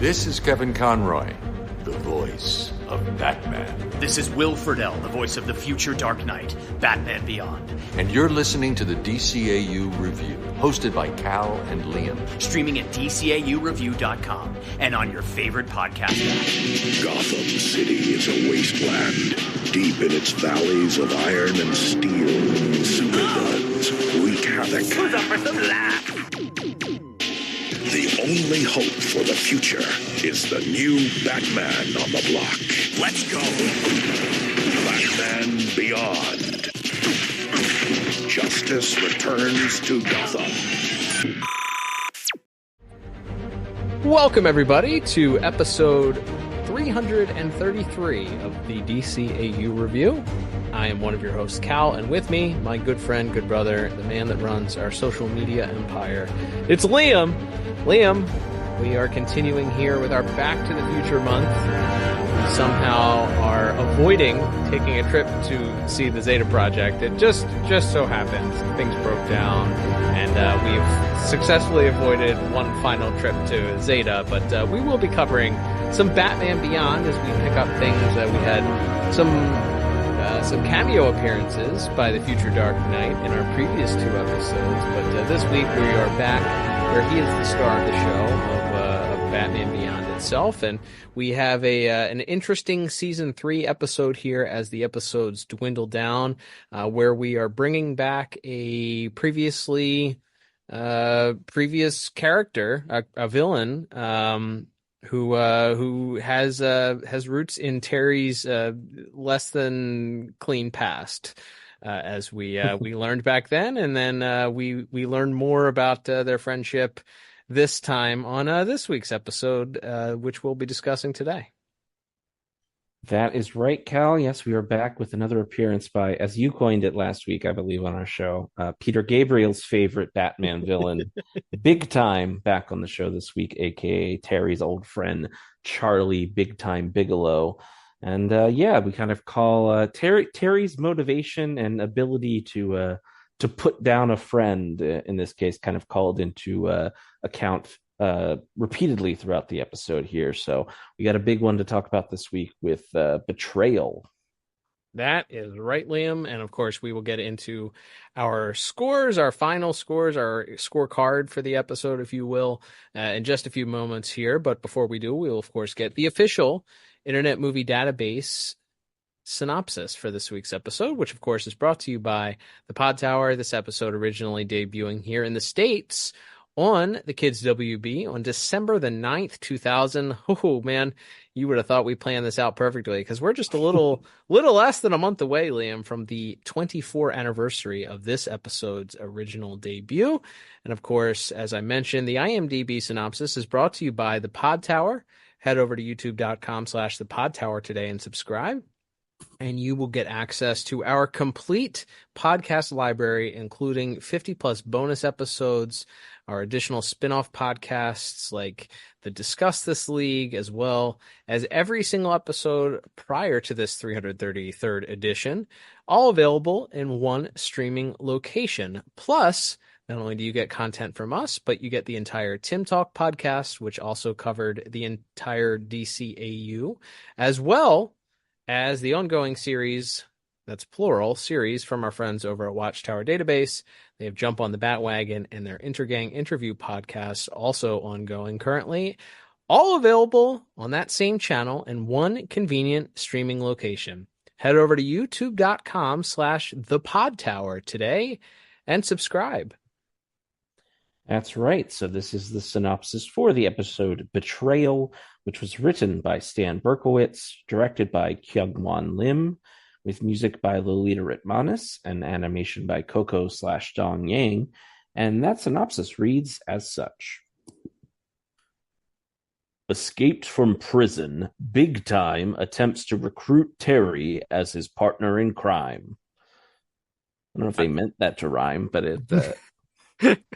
This is Kevin Conroy, the voice of Batman. This is Will Friedle, the voice of the future Dark Knight, Batman Beyond. And you're listening to the DCAU Review, hosted by Cal and Liam. Streaming at DCAUreview.com and on your favorite podcast app. Gotham City is a wasteland. Deep in its valleys of iron and steel, superguns wreak havoc. Who's up for some laughs? The only hope for the future is the new Batman on the block. Let's go! Batman Beyond. Justice returns to Gotham. Welcome, everybody, to episode 333 of the DCAU Review. I am one of your hosts, Cal, and with me, my good friend, good brother, the man that runs our social media empire. It's Liam. Liam, we are continuing here with our Back to the Future month. We somehow are avoiding taking a trip to see the Zeta Project. It just so happens things broke down, and we've successfully avoided one final trip to Zeta, but we will be covering some Batman Beyond as we pick up things. We had some cameo appearances by the future Dark Knight in our previous two episodes, but this week we are back where he is the star of the show of Batman Beyond itself, and we have an interesting season 3 episode here as the episodes dwindle down, where we are bringing back a previous character, a villain, who has roots in Terry's less than clean past, as we learned back then, and then we learned more about their friendship this time on this week's episode, which we'll be discussing today. That is right, Cal. Yes, we are back with another appearance by, as you coined it last week, I believe, on our show, Peter Gabriel's favorite Batman villain, Big Time, back on the show this week, aka Terry's old friend, Charlie Big Time Bigelow. And we kind of call Terry's motivation and ability to put down a friend, in this case, kind of called into account repeatedly throughout the episode here. So we got a big one to talk about this week with Betrayal. That is right, Liam. And of course, we will get into our scores, our final scores, our scorecard for the episode, if you will, in just a few moments here. But before we do, we will, of course, get the official Internet Movie Database synopsis for this week's episode, which, of course, is brought to you by the Pod Tower. This episode originally debuting here in the States on the Kids WB on December the 9th, 2000. Oh, man, you would have thought we planned this out perfectly, because we're just a little less than a month away, Liam, from the 24th anniversary of this episode's original debut. And of course, as I mentioned, the IMDb synopsis is brought to you by the Pod Tower. Head over to youtube.com/the Pod Tower today and subscribe, and you will get access to our complete podcast library, including 50 plus bonus episodes, our additional spin-off podcasts like the Discuss This League, as well as every single episode prior to this 333rd edition, all available in one streaming location. Plus, not only do you get content from us, but you get the entire Tim Talk podcast, which also covered the entire DCAU, as well as the ongoing series, that's plural, series from our friends over at Watchtower Database. They have Jump on the Bat-Wagon and their Intergang Interview podcast, also ongoing currently, all available on that same channel in one convenient streaming location. Head over to youtube.com/thepodtower today and subscribe. That's right. So this is the synopsis for the episode Betrayal, which was written by Stan Berkowitz, directed by Kyung-Won Lim, with music by Lolita Ritmanis and animation by Coco/Dong Yang. And that synopsis reads as such. Escaped from prison, Big Time attempts to recruit Terry as his partner in crime. I don't know if they meant that to rhyme, but it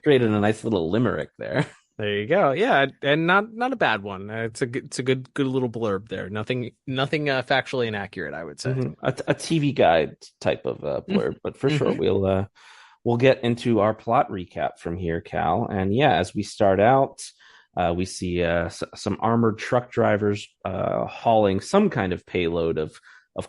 created a nice little limerick there. There you go. Yeah, and not a bad one. It's a good little blurb there. Nothing factually inaccurate, I would say. Mm-hmm. A TV guide type of blurb, but for sure we'll get into our plot recap from here, Cal. And yeah, as we start out, We see some armored truck drivers hauling some kind of payload of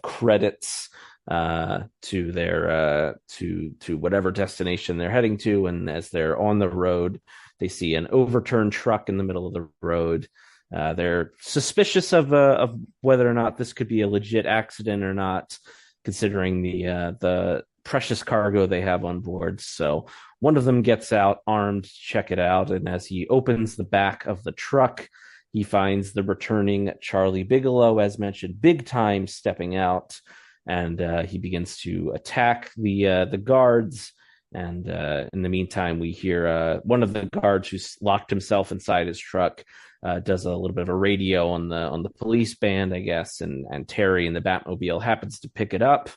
credits to their to whatever destination they're heading to. And as they're on the road, they see an overturned truck in the middle of the road. They're suspicious of whether or not this could be a legit accident or not, considering the precious cargo they have on board. So one of them gets out armed to check it out, and as he opens the back of the truck, he finds the returning Charlie Bigelow, as mentioned, Big Time, stepping out, and he begins to attack the guards. And in the meantime, we hear one of the guards who's locked himself inside his truck does a little bit of a radio on the police band, I guess, and Terry in the Batmobile happens to pick it up.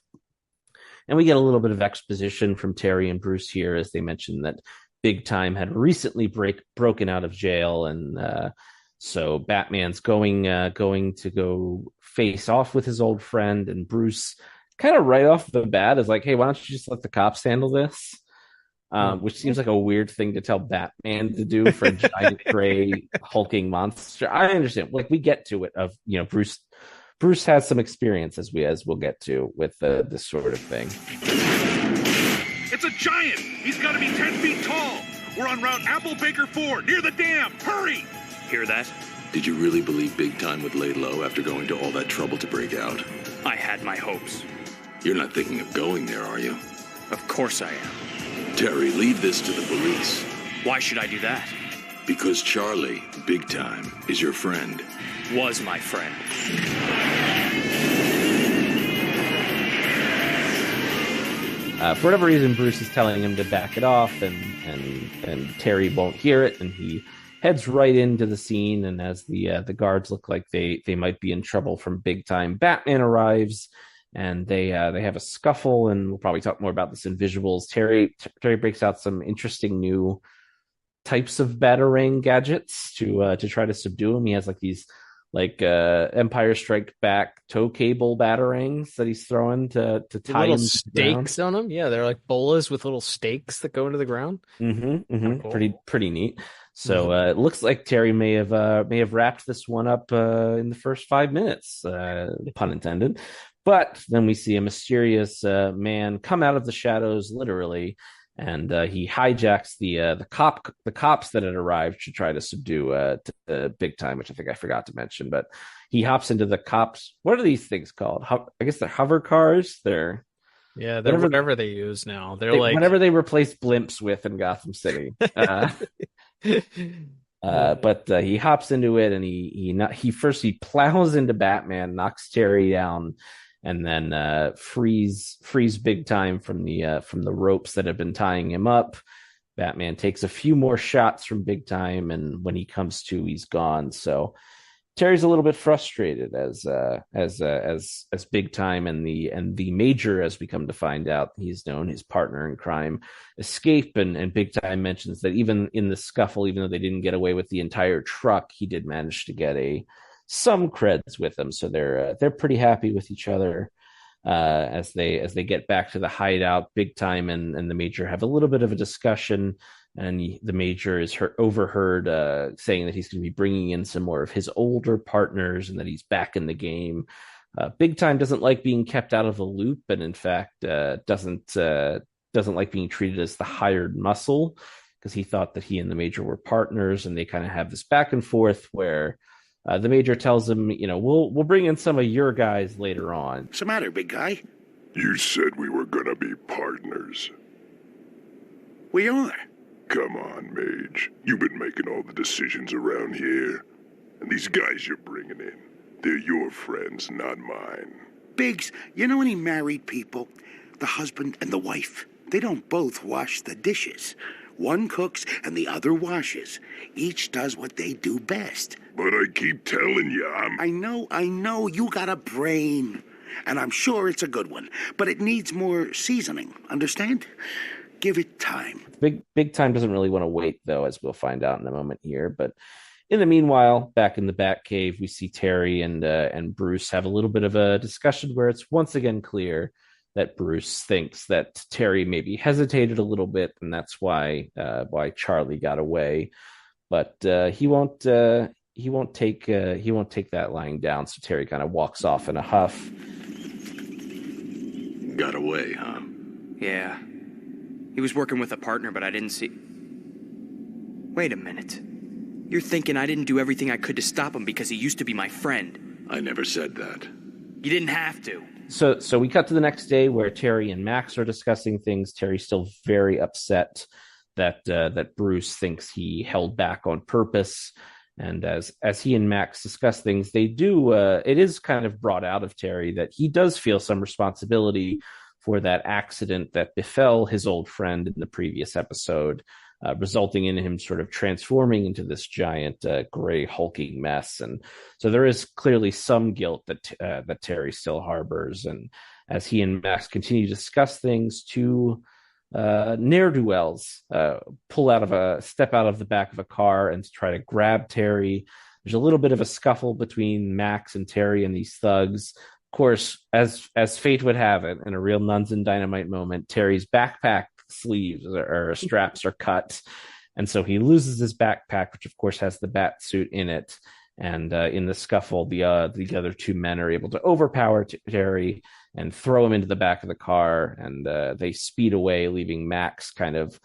And we get a little bit of exposition from Terry and Bruce here, as they mentioned that Big Time had recently broken out of jail, and so Batman's going to go face off with his old friend, and Bruce kind of right off the bat is like, "Hey, why don't you just let the cops handle this?" Which seems like a weird thing to tell Batman to do for a giant gray hulking monster. I understand, like, we get to it of, you know, Bruce has some experience, as we'll get to with this sort of thing. It's a giant. He's got to be 10 feet tall. We're on Route Applebaker 4 near the dam. Hurry! Hear that? Did you really believe Big Time would lay low after going to all that trouble to break out? I had my hopes. You're not thinking of going there, are you? Of course I am. Terry, leave this to the police. Why should I do that? Because Charlie, Big Time, is your friend. Was my friend. For whatever reason, Bruce is telling him to back it off, and Terry won't hear it, and he heads right into the scene. And as the guards look like they might be in trouble from Big Time, Batman arrives, and they have a scuffle, and we'll probably talk more about this in visuals. Terry breaks out some interesting new types of Batarang gadgets to try to subdue him. He has like these Empire Strike Back tow cable Batarangs that he's throwing to tie little him stakes on them. Yeah, they're like bolas with little stakes that go into the ground. Cool. Pretty neat. So it looks like Terry may have wrapped this one up in the first 5 minutes, pun intended. But then we see a mysterious man come out of the shadows, literally, and he hijacks the cops that had arrived to try to subdue Big Time, which I think I forgot to mention. But he hops into the cops. What are these things called? I guess they're hover cars. They're whatever they use now. They're like whatever they replaced blimps with in Gotham City. But he hops into it, and he plows into Batman, knocks Terry down, and then frees Big Time from the ropes that have been tying him up. Batman takes a few more shots from Big Time, and when he comes to, he's gone. So Terry's a little bit frustrated as Big Time and the Major, as we come to find out, he's known, his partner in crime, escape. And Big Time mentions that even in the scuffle, even though they didn't get away with the entire truck, he did manage to get some creds with them. So they're pretty happy with each other as they get back to the hideout. Big Time and the Major have a little bit of a discussion, and the Major is overheard saying that he's going to be bringing in some more of his older partners and that he's back in the game. Big Time doesn't like being kept out of the loop, and in fact doesn't like being treated as the hired muscle, because he thought that he and the Major were partners, and they kind of have this back and forth where the Major tells him, we'll bring in some of your guys later on. What's the matter, big guy? You said we were gonna be partners. We are. Come on, Mage. You've been making all the decisions around here. And these guys you're bringing in, they're your friends, not mine. Biggs, you know any married people? The husband and the wife. They don't both wash the dishes. One cooks and the other washes. Each does what they do best. But I keep telling you, I know, you got a brain. And I'm sure it's a good one. But it needs more seasoning, understand? Give it time. Big Time doesn't really want to wait, though, as we'll find out in a moment here. But in the meanwhile, back in the Batcave, we see Terry and Bruce have a little bit of a discussion where it's once again clear that Bruce thinks that Terry maybe hesitated a little bit, and that's why Charlie got away. but he won't take that lying down. So Terry kind of walks off in a huff. Got away, huh? Yeah. He was working with a partner, but I didn't see... Wait a minute. You're thinking I didn't do everything I could to stop him because he used to be my friend. I never said that. You didn't have to. So we cut to the next day where Terry and Max are discussing things. Terry's still very upset that Bruce thinks he held back on purpose. And as he and Max discuss things, they do. It is kind of brought out of Terry that he does feel some responsibility for that accident that befell his old friend in the previous episode, resulting in him sort of transforming into this giant gray hulking mess. And so there is clearly some guilt that Terry still harbors. And as he and Max continue to discuss things, two ne'er-do-wells step out of the back of a car and try to grab Terry. There's a little bit of a scuffle between Max and Terry and these thugs. Of course, as fate would have it, in a real Nuns and Dynamite moment, Terry's backpack sleeves or straps are cut, and so he loses his backpack, which of course has the bat suit in it. And in the scuffle, the other two men are able to overpower Terry and throw him into the back of the car, and they speed away, leaving Max kind of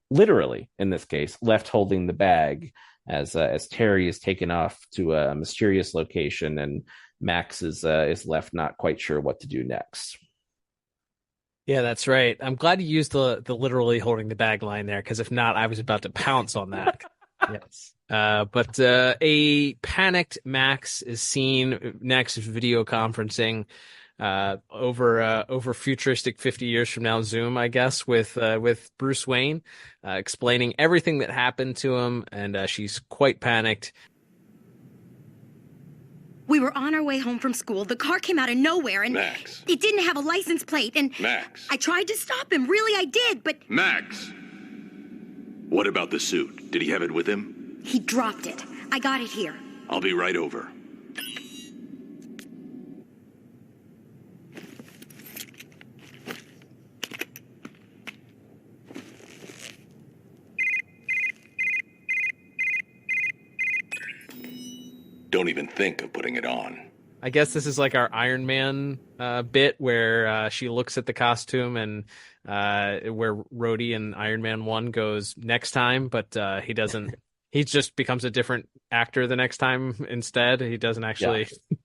literally, in this case, left holding the bag as Terry is taken off to a mysterious location, and Max is left not quite sure what to do next. Yeah, that's right. I'm glad you used the literally holding the bag line there, because if not, I was about to pounce on that. Yes. But a panicked Max is seen next video conferencing over futuristic 50 years from now Zoom, I guess, with Bruce Wayne, explaining everything that happened to him, and she's quite panicked. We were on our way home from school. The car came out of nowhere, and Max. It didn't have a license plate, and Max. I tried to stop him. Really, I did, but Max! What about the suit? Did he have it with him? he dropped it. I got it here. I'll be right over. Don't even think of putting it on. I guess this is like our Iron Man bit where she looks at the costume and where Rhodey in Iron Man 1 goes next time, but he doesn't. He just becomes a different actor the next time instead. He doesn't actually. Yeah.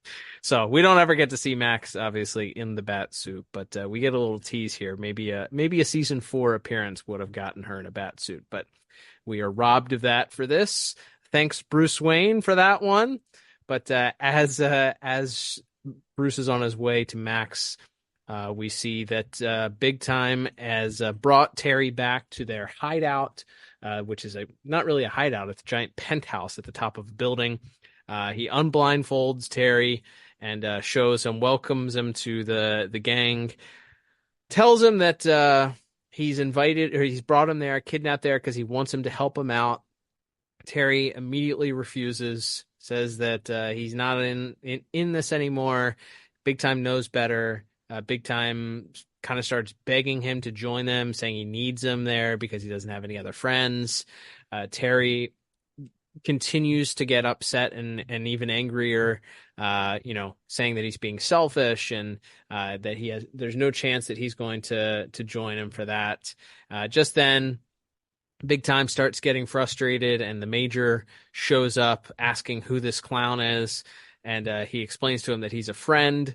So we don't ever get to see Max, obviously, in the bat suit, but we get a little tease here. Maybe a season 4 appearance would have gotten her in a bat suit, but we are robbed of that for this. Thanks, Bruce Wayne, for that one. But as Bruce is on his way to Max, we see that Big Time has brought Terry back to their hideout, which is not really a hideout. It's a giant penthouse at the top of a building. He unblindfolds Terry and shows him, welcomes him to the gang, tells him that he's invited, or he's brought him there, kidnapped there, because he wants him to help him out. Terry immediately refuses, says that he's not in this anymore. Big Time knows better. Big Time kind of starts begging him to join them, saying he needs him there because he doesn't have any other friends. Terry continues to get upset and even angrier, saying that he's being selfish and that there's no chance that he's going to join him for that. Just then, Big Time starts getting frustrated, and the Major shows up asking who this clown is, and he explains to him that he's a friend.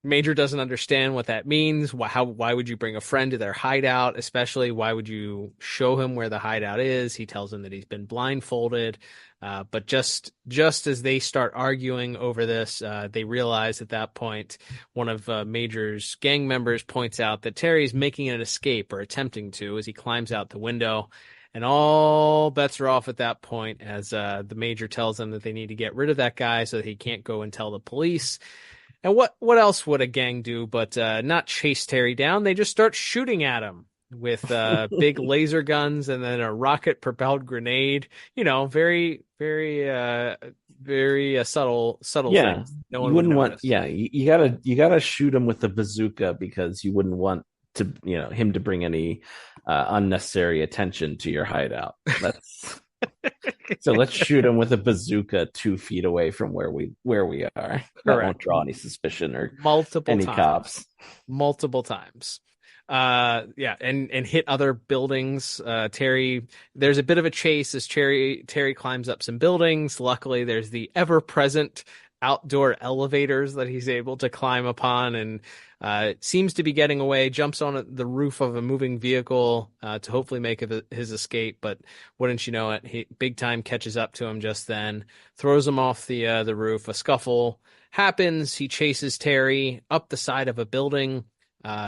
Major doesn't understand what that means. Why would you bring a friend to their hideout? Especially, why would you show him where the hideout is? He tells him that he's been blindfolded. But just as they start arguing over this, they realize at that point, one of Major's gang members points out that Terry's making an escape, or attempting to, as he climbs out the window. And all bets are off at that point, as the Major tells them that they need to get rid of that guy so that he can't go and tell the police. And what else would a gang do but not chase Terry down? They just start shooting at him with big laser guns and then a rocket-propelled grenade. Very, very, very subtle things. No one you wouldn't would want. notice. Yeah, you gotta shoot him with the bazooka because you wouldn't want to, him to bring any unnecessary attention to your hideout. So let's shoot him with a bazooka 2 feet away from where we are. That Correct. won't draw any suspicion or Multiple any times. cops. Multiple times. Yeah, and hit other buildings. Terry, there's a bit of a chase as Terry climbs up some buildings. Luckily, there's the ever-present outdoor elevators that he's able to climb upon, and seems to be getting away. Jumps on the roof of a moving vehicle to hopefully make his escape. But wouldn't you know it, Big Time catches up to him just then, throws him off the roof. A scuffle happens. He chases Terry up the side of a building.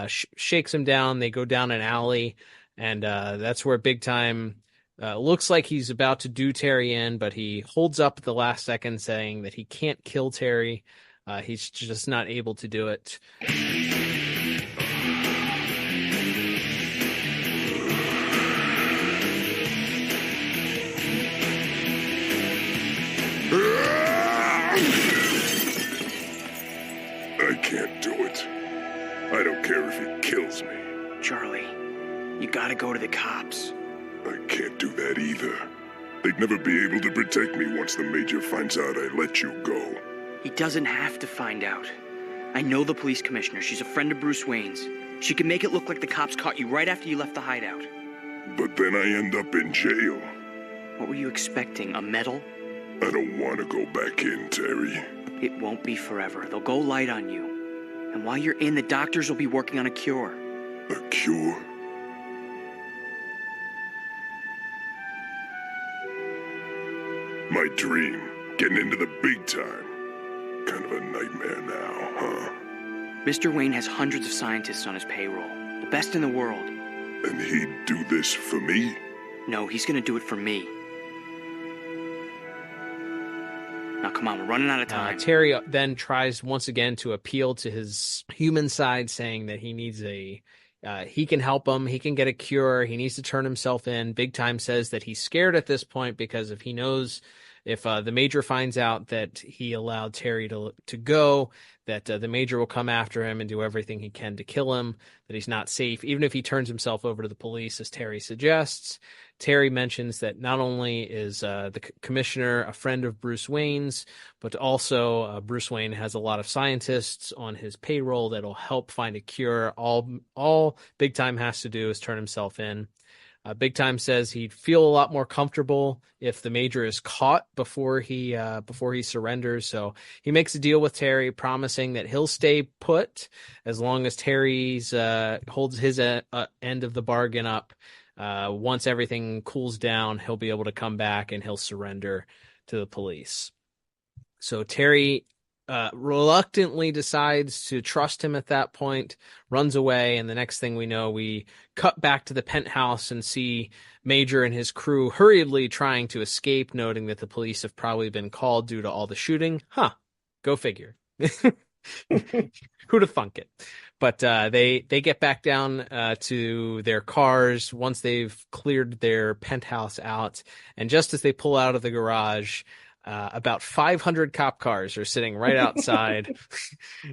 Shakes him down. They go down an alley, and that's where Big Time looks like he's about to do Terry in, but he holds up at the last second, saying that he can't kill Terry. He's just not able to do it. I can't do it. I don't care if he kills me. Charlie, you gotta go to the cops. I can't do that either. They'd never be able to protect me once the Major finds out I let you go. He doesn't have to find out. I know the police commissioner. She's a friend of Bruce Wayne's. She can make it look like the cops caught you right after you left the hideout. But then I end up in jail. What were you expecting, a medal? I don't want to go back in, Terry. It won't be forever. They'll go light on you. And while you're in, the doctors will be working on a cure. A cure? My dream, getting into the big time. Kind of a nightmare now, huh? Mr. Wayne has hundreds of scientists on his payroll. The best in the world. And he'd do this for me? No, he's gonna do it for me. Now, come on, we're running out of time. Terry then tries once again to appeal to his human side, saying that he needs he can help him. He can get a cure. He needs to turn himself in. Big Time says that he's scared at this point because if he knows if the Major finds out that he allowed Terry to go, that the Major will come after him and do everything he can to kill him, that he's not safe, even if he turns himself over to the police, as Terry suggests. Terry mentions that not only is the commissioner a friend of Bruce Wayne's, but also Bruce Wayne has a lot of scientists on his payroll that'll help find a cure. All Big Time has to do is turn himself in. Big Time says he'd feel a lot more comfortable if the Major is caught before he surrenders. So he makes a deal with Terry, promising that he'll stay put as long as Terry's holds his end of the bargain up. Once everything cools down, he'll be able to come back and he'll surrender to the police. So Terry reluctantly decides to trust him at that point, runs away, and the next thing we know, we cut back to the penthouse and see Major and his crew hurriedly trying to escape, noting that the police have probably been called due to all the shooting. Go figure. Who'd have thunk it? But they get back down to their cars once they've cleared their penthouse out. And just as they pull out of the garage, about 500 cop cars are sitting right outside.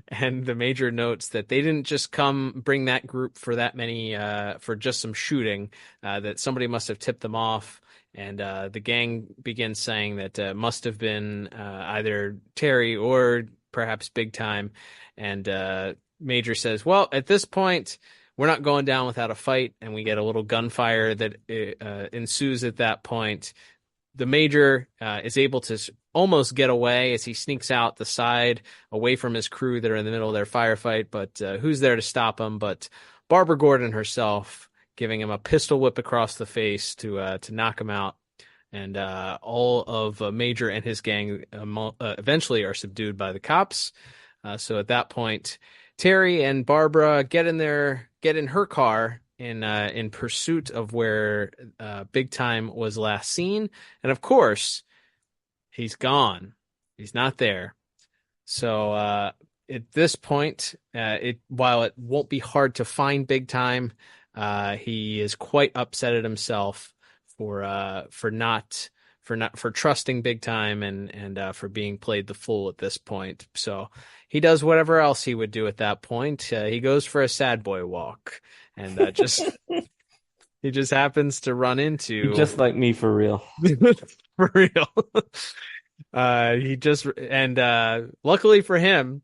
And the Major notes that they didn't just bring that group for that many, for just some shooting, that somebody must have tipped them off. And the gang begins saying that it must have been either Terry or perhaps Big Time. And Major says, well, at this point, we're not going down without a fight. And we get a little gunfire that ensues at that point. The Major is able to almost get away as he sneaks out the side away from his crew that are in the middle of their firefight. But who's there to stop him but Barbara Gordon herself, giving him a pistol whip across the face to knock him out. And all of Major and his gang eventually are subdued by the cops. So at that point, Terry and Barbara get in her car in pursuit of where Big Time was last seen. And of course, he's gone. He's not there. So at this point, while it won't be hard to find Big Time, he is quite upset at himself for trusting Big Time and for being played the fool at this point. So he does whatever else he would do at that point. He goes for a sad boy walk and just He just happens to run into Just like me, for real. for real. Luckily for him,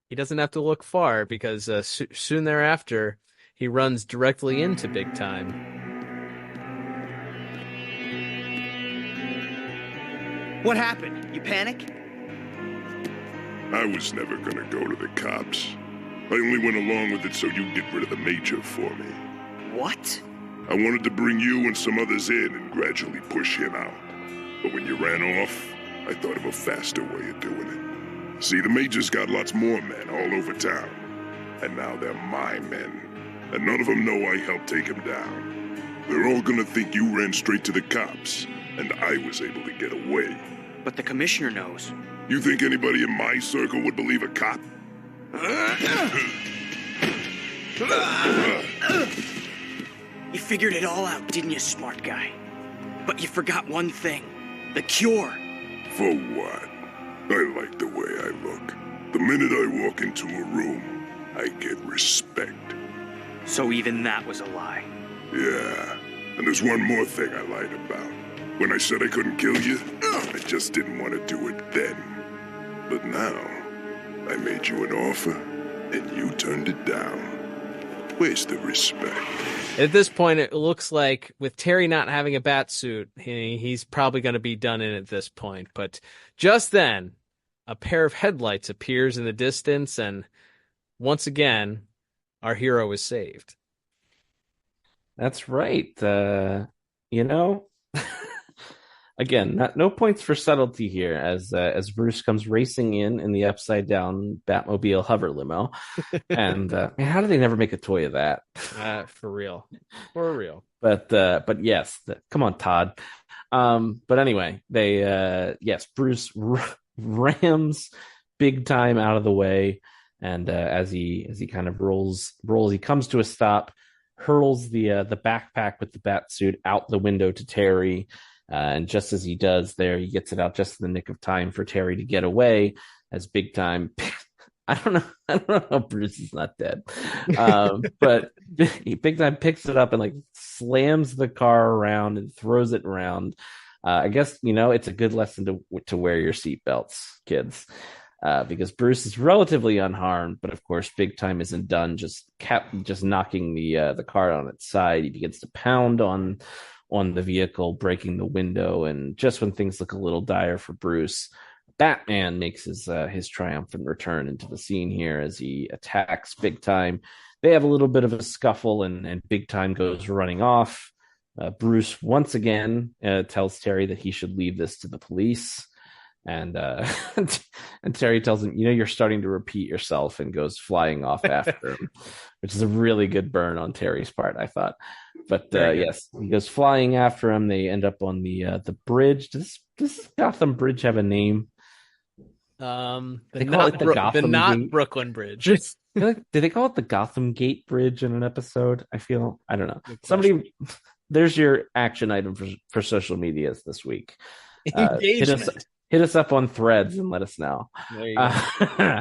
he doesn't have to look far because soon thereafter he runs directly into Big Time. What happened? You panic? I was never gonna go to the cops. I only went along with it so you'd get rid of the Major for me. What? I wanted to bring you and some others in and gradually push him out. But when you ran off, I thought of a faster way of doing it. See, the Major's got lots more men all over town. And now they're my men. And none of them know I helped take him down. They're all gonna think you ran straight to the cops, and I was able to get away. But the commissioner knows. You think anybody in my circle would believe a cop? You figured it all out, didn't you, smart guy? But you forgot one thing. The cure. For what? I like the way I look. The minute I walk into a room, I get respect. So even that was a lie. Yeah. And there's one more thing I lied about. When I said I couldn't kill you, I just didn't want to do it then. But now, I made you an offer, and you turned it down. Where's the respect? At this point, it looks like with Terry not having a bat suit, he's probably going to be done in at this point. But just then, a pair of headlights appears in the distance, and once again, our hero is saved. That's right. Again, no points for subtlety here as Bruce comes racing in the upside down Batmobile hover limo. And man, how do they never make a toy of that? For real. But yes, come on, Todd. But anyway, Bruce rams Big Time out of the way, and as he kind of rolls, he comes to a stop, hurls the backpack with the bat suit out the window to Terry. And just as he does there, he gets it out just in the nick of time for Terry to get away as Big Time. I don't know how Bruce is not dead. But Big Time picks it up and like slams the car around and throws it around. I guess, it's a good lesson to wear your seatbelts, kids. Because Bruce is relatively unharmed, but of course, Big Time isn't done. Just knocking the car on its side. He begins to pound on the vehicle, breaking the window, and just when things look a little dire for Bruce, Batman makes his triumphant return into the scene here as he attacks Big Time. They have a little bit of a scuffle, and Big Time goes running off. Bruce once again tells Terry that he should leave this to the police. And and Terry tells him, you're starting to repeat yourself, and goes flying off after him, which is a really good burn on Terry's part, I thought. But yes, he goes flying after him. They end up on the bridge. Does Gotham Bridge have a name? The not Brooklyn Bridge. Did they call it the Gotham Gate Bridge in an episode? I don't know. Somebody, there's your action item for social medias this week. Hit us up on Threads and let us know. There you go.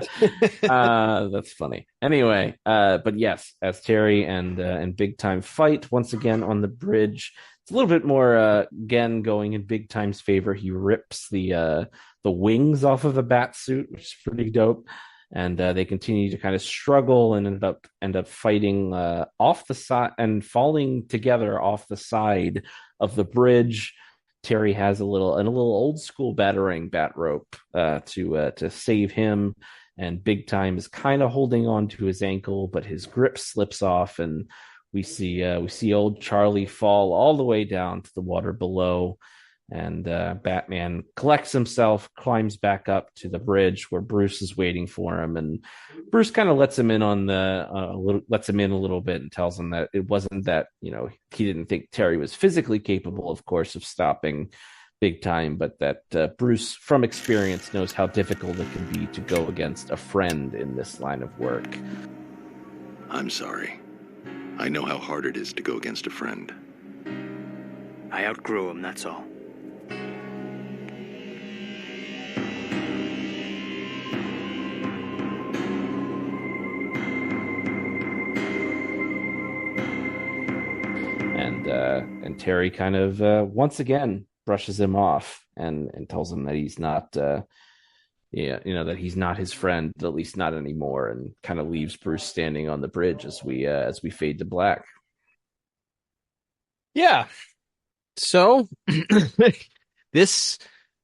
That's funny. Anyway, but yes, as Terry and Big Time fight once again on the bridge, it's a little bit more again going in Big Time's favor. He rips the wings off of the bat suit, which is pretty dope. And they continue to kind of struggle and end up fighting off the side and falling together off the side of the bridge. Terry has a little old school batarang bat rope to save him, and Big Time is kind of holding on to his ankle, but his grip slips off, and we see old Charlie fall all the way down to the water below. And Batman collects himself, climbs back up to the bridge where Bruce is waiting for him, and Bruce kind of lets him in a little bit and tells him that it wasn't that he didn't think Terry was physically capable, of course, of stopping Big Time, but that Bruce, from experience, knows how difficult it can be to go against a friend in this line of work. I'm sorry. I know how hard it is to go against a friend. I outgrew him, that's all. And Terry kind of once again brushes him off and tells him that he's not that he's not his friend, at least not anymore, and kind of leaves Bruce standing on the bridge as we fade to black. Yeah. So this,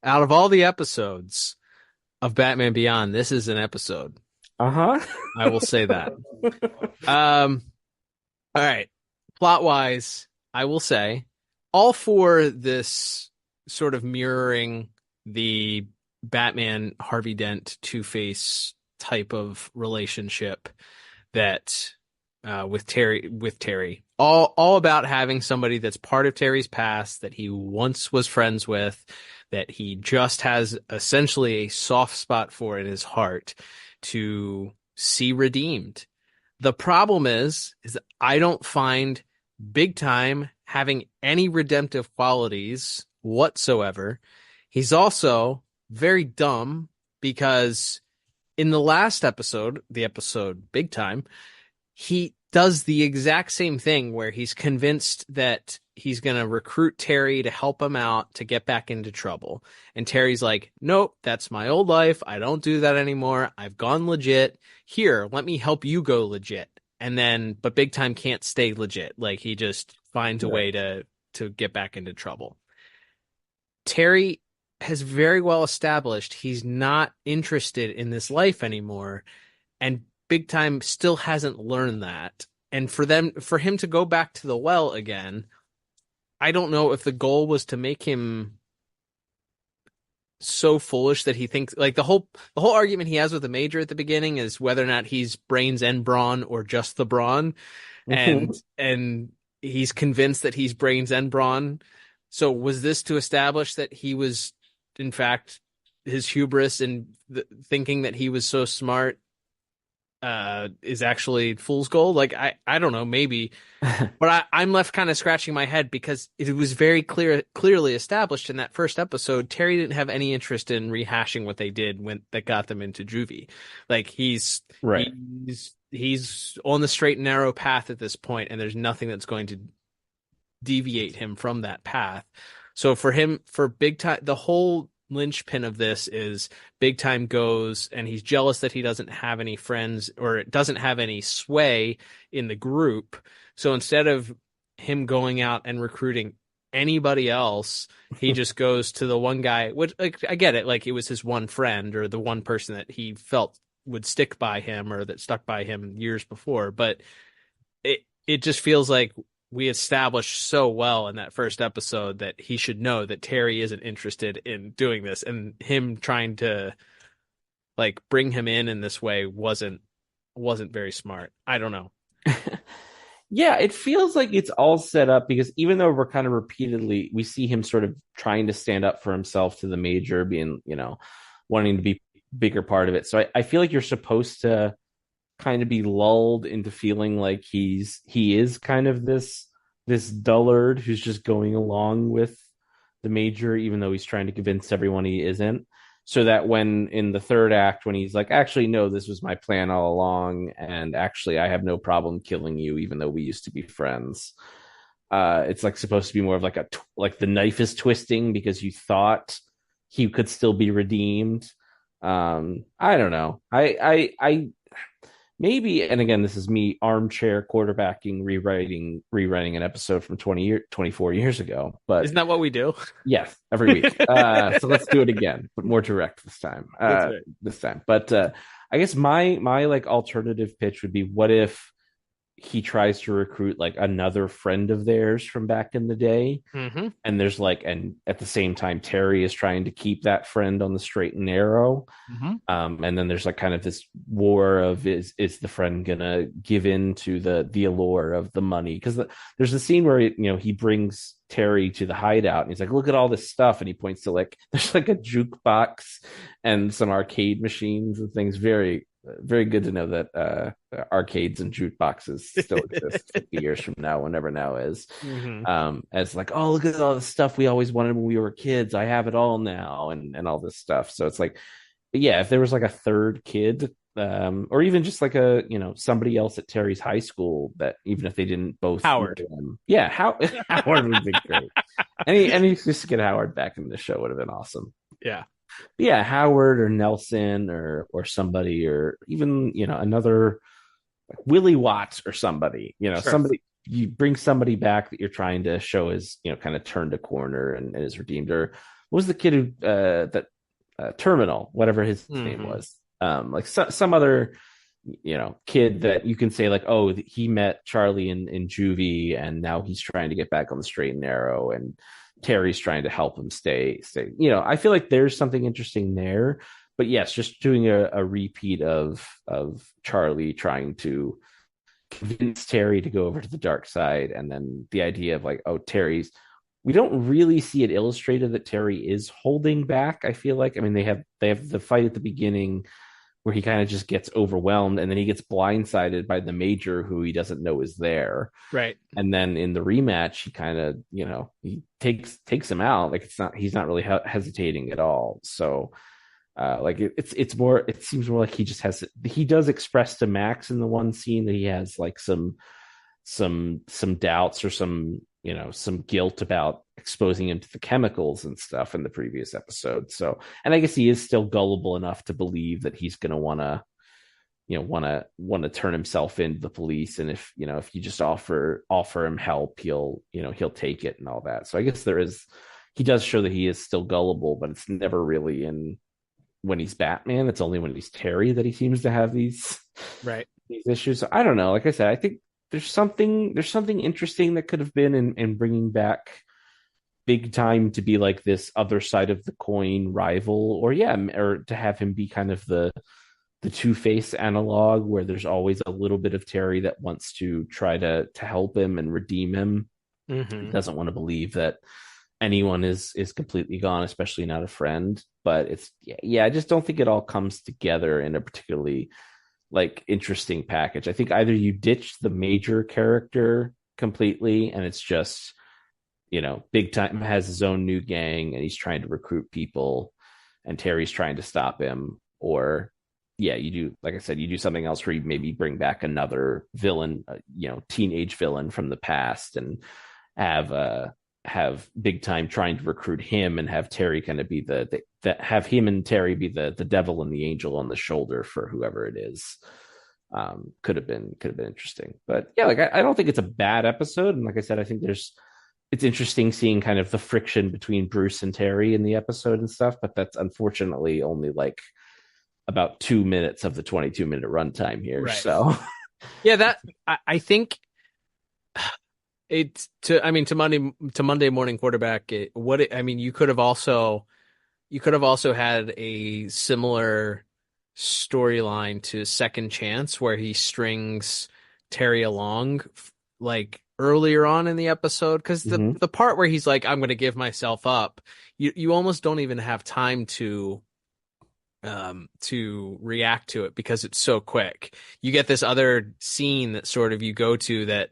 out of all the episodes of Batman Beyond, this is an episode. I will say that. All right. Plot wise, I will say all for this sort of mirroring the Batman Harvey Dent Two-Face type of relationship that with Terry. All about having somebody that's part of Terry's past that he once was friends with, that he just has essentially a soft spot for in his heart to see redeemed. The problem is I don't find Big Time having any redemptive qualities whatsoever. He's also very dumb because in the last episode, the episode Big Time, he does the exact same thing where he's convinced that he's going to recruit Terry to help him out to get back into trouble. And Terry's like, nope, that's my old life. I don't do that anymore. I've gone legit. Here, let me help you go legit. And then, but Big Time can't stay legit. Like, he just finds a way to get back into trouble. Terry has very well established he's not interested in this life anymore. And Big Time still hasn't learned that. And for him to go back to the well again, I don't know if the goal was to make him so foolish that he thinks, like, the whole argument he has with the Major at the beginning is whether or not he's brains and brawn or just the brawn. And he's convinced that he's brains and brawn. So was this to establish that he was, in fact, his hubris and thinking that he was so smart is actually fool's gold? Like, I don't know, maybe. But I'm left kind of scratching my head because it was very clearly established in that first episode. Terry didn't have any interest in rehashing what they did that got them into juvie. Like, he's on the straight and narrow path at this point, and there's nothing that's going to deviate him from that path. So for Big Time, the whole linchpin of this is Big Time goes and he's jealous that he doesn't have any friends or doesn't have any sway in the group. So instead of him going out and recruiting anybody else, he just goes to the one guy, which, like, I get it. Like, it was his one friend or the one person that he felt would stick by him or that stuck by him years before. But it just feels like we established so well in that first episode that he should know that Terry isn't interested in doing this, and him trying to, like, bring him in this way wasn't very smart. I don't know. Yeah, it feels like it's all set up because even though we're kind of repeatedly, we see him sort of trying to stand up for himself to the Major, being, wanting to be a bigger part of it. So I feel like you're supposed to kind of be lulled into feeling like he is kind of this dullard who's just going along with the Major, even though he's trying to convince everyone he isn't. So that when in the third act, when he's like, actually, no, this was my plan all along, and actually I have no problem killing you, even though we used to be friends. It's like supposed to be more of like the knife is twisting because you thought he could still be redeemed. I don't know. I maybe, and again, this is me armchair quarterbacking, rewriting an episode from 24 years ago. But isn't that what we do? Yes, every week. So let's do it again, but more direct this time. But I guess my like alternative pitch would be, what if he tries to recruit like another friend of theirs from back in the day, and there's and at the same time Terry is trying to keep that friend on the straight and narrow, and then there's like kind of this war of is the friend gonna give in to the allure of the money, because there's a scene where he brings Terry to the hideout and he's like, look at all this stuff, and he points to there's like a jukebox and some arcade machines and things. Very, very good to know that arcades and jukeboxes still exist 50 years from now, whenever now is. As like, oh, look at all the stuff we always wanted when we were kids. I have it all now, and all this stuff. So it's like, but yeah, if there was like a third kid or even just like a somebody else at Terry's high school that even if they didn't both Howard. know him. Yeah, Howard would be great. Any just to get Howard back in the show would have been awesome. Yeah. But yeah, Howard or Nelson or somebody, or even another like Willie Watts or somebody, Sure. somebody, you bring somebody back that you're trying to show is kind of turned a corner and is redeemed. Or what was the kid who that Terminal, whatever his name was, like some other kid that you can say like, oh, he met Charlie in juvie and now he's trying to get back on the straight and narrow, and Terry's trying to help him stay. I feel like there's something interesting there. But yes, just doing a repeat of Charlie trying to convince Terry to go over to the dark side, and then the idea of like, oh, we don't really see it illustrated that Terry is holding back. I feel like, I mean, they have the fight at the beginning where he kind of just gets overwhelmed, and then he gets blindsided by the Major, who he doesn't know is there. Right. And then in the rematch, he kind of, he takes him out. Like he's not really hesitating at all. So like it's more, it seems more like he does express to Max in the one scene that he has like some doubts or some guilt about exposing him to the chemicals and stuff in the previous episode. So, and I guess he is still gullible enough to believe that he's going to want to turn himself into the police. And if you just offer him help, he'll take it and all that. So I guess he does show that he is still gullible, but it's never really when he's Batman. It's only when he's Terry that he seems to have these issues. So I don't know. Like I said, I think there's something interesting that could have been in bringing back Big Time to be like this other side of the coin rival, or to have him be kind of the Two-Face analog, where there's always a little bit of Terry that wants to try to help him and redeem him. Mm-hmm. Doesn't want to believe that anyone is completely gone, especially not a friend. But I just don't think it all comes together in a particularly like interesting package. I think either you ditch the Major character completely and it's just Big Time has his own new gang and he's trying to recruit people and Terry's trying to stop him, or you do, like I said, you do something else where you maybe bring back another villain, teenage villain from the past, and have Big Time trying to recruit him and have Terry kind of be have him and Terry be the devil and the angel on the shoulder for whoever it is. Could have been interesting. But yeah, like I don't think it's a bad episode. And like I said, I think it's interesting seeing kind of the friction between Bruce and Terry in the episode and stuff, but that's unfortunately only like about 2 minutes of the 22-minute runtime here. Right. So yeah, that I think it's to Monday Morning Quarterback. You could have also had a similar storyline to Second Chance where he strings Terry along like earlier on in the episode, because the part where he's like, I'm going to give myself up, you almost don't even have time to react to it because it's so quick. You get this other scene that sort of you go to that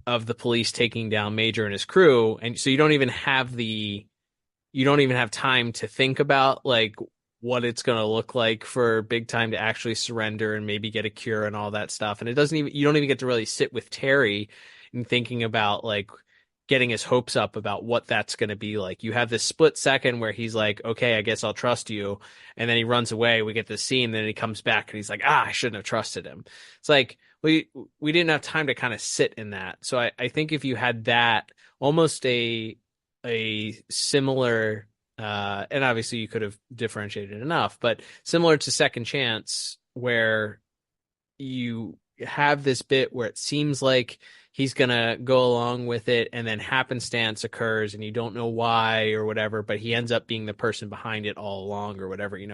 of the police taking down Major and his crew, and so you don't even have time to think about like what it's going to look like for Big Time to actually surrender and maybe get a cure and all that stuff. And you don't even get to really sit with Terry and thinking about like getting his hopes up about what that's going to be like. You have this split second where he's like, okay, I guess I'll trust you. And then he runs away. We get this scene. Then he comes back and he's like, I shouldn't have trusted him. It's like, we didn't have time to kind of sit in that. So I think if you had that, almost a similar, and obviously you could have differentiated enough, but similar to Second Chance, where you have this bit where it seems like he's going to go along with it and then happenstance occurs and you don't know why or whatever, but he ends up being the person behind it all along or whatever. It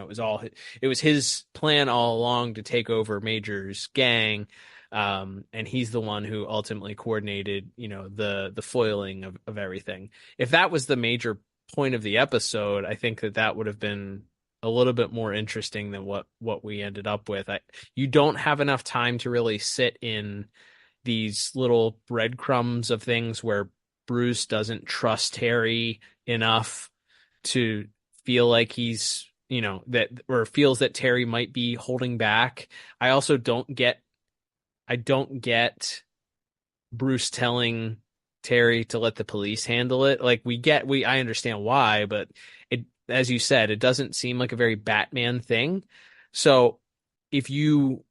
was his plan all along to take over Major's gang. And he's the one who ultimately coordinated, the foiling of everything. If that was the major point of the episode, I think that would have been a little bit more interesting than what we ended up with. You don't have enough time to really sit in these little breadcrumbs of things where Bruce doesn't trust Terry enough to feel like he's, that or feels that Terry might be holding back. I also don't get Bruce telling Terry to let the police handle it. Like I understand why, but it, as you said, it doesn't seem like a very Batman thing. So if you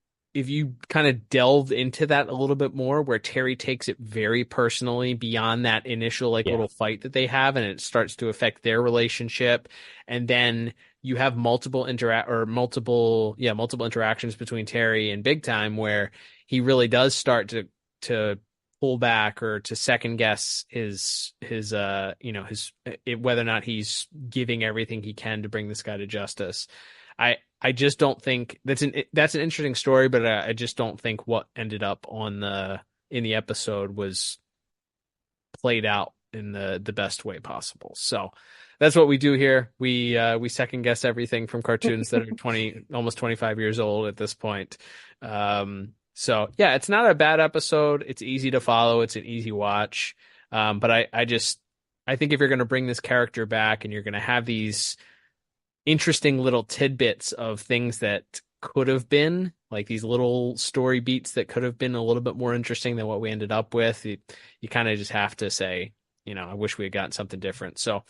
kind of delve into that a little bit more, where Terry takes it very personally beyond that initial little fight that they have, and it starts to affect their relationship, and then you have multiple interactions between Terry and Big Time, where he really does start to pull back or to second guess his whether or not he's giving everything he can to bring this guy to justice. I just don't think that's an interesting story, but I just don't think what ended up in the episode was played out in the best way possible. So that's what we do here. We second guess everything from cartoons that are almost 25 years old at this point. So yeah, it's not a bad episode. It's easy to follow. It's an easy watch. But I think if you're going to bring this character back and you're going to have these interesting little tidbits of things that could have been, like these little story beats that could have been a little bit more interesting than what we ended up with, you kind of just have to say, I wish we had gotten something different. So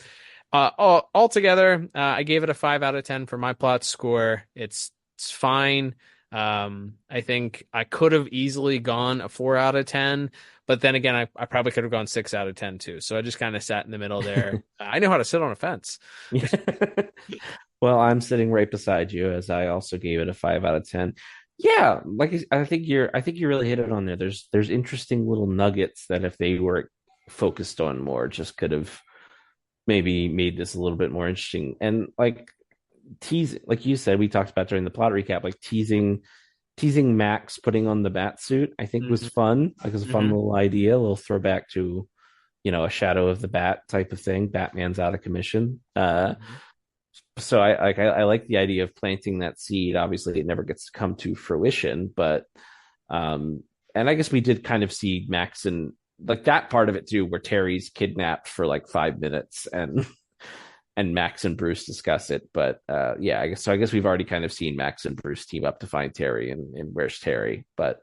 altogether, I gave it a 5 out of 10 for my plot score. It's fine. I think I could have easily gone a 4 out of 10, but then again, I probably could have gone 6 out of 10 too. So I just kind of sat in the middle there. I know how to sit on a fence. Well, I'm sitting right beside you, as I also gave it a 5 out of 10. Yeah, I think you really hit it on there. There's interesting little nuggets that if they were focused on more, just could have maybe made this a little bit more interesting. And teasing, like you said, we talked about during the plot recap, like teasing Max putting on the bat suit, I think was fun. Like it was a fun little idea, a little throwback to, a Shadow of the Bat type of thing. Batman's out of commission. So I like the idea of planting that seed. Obviously, it never gets to come to fruition, but and I guess we did kind of see Max and like that part of it too, where Terry's kidnapped for like 5 minutes and Max and Bruce discuss it. But I guess we've already kind of seen Max and Bruce team up to find Terry and where's Terry. But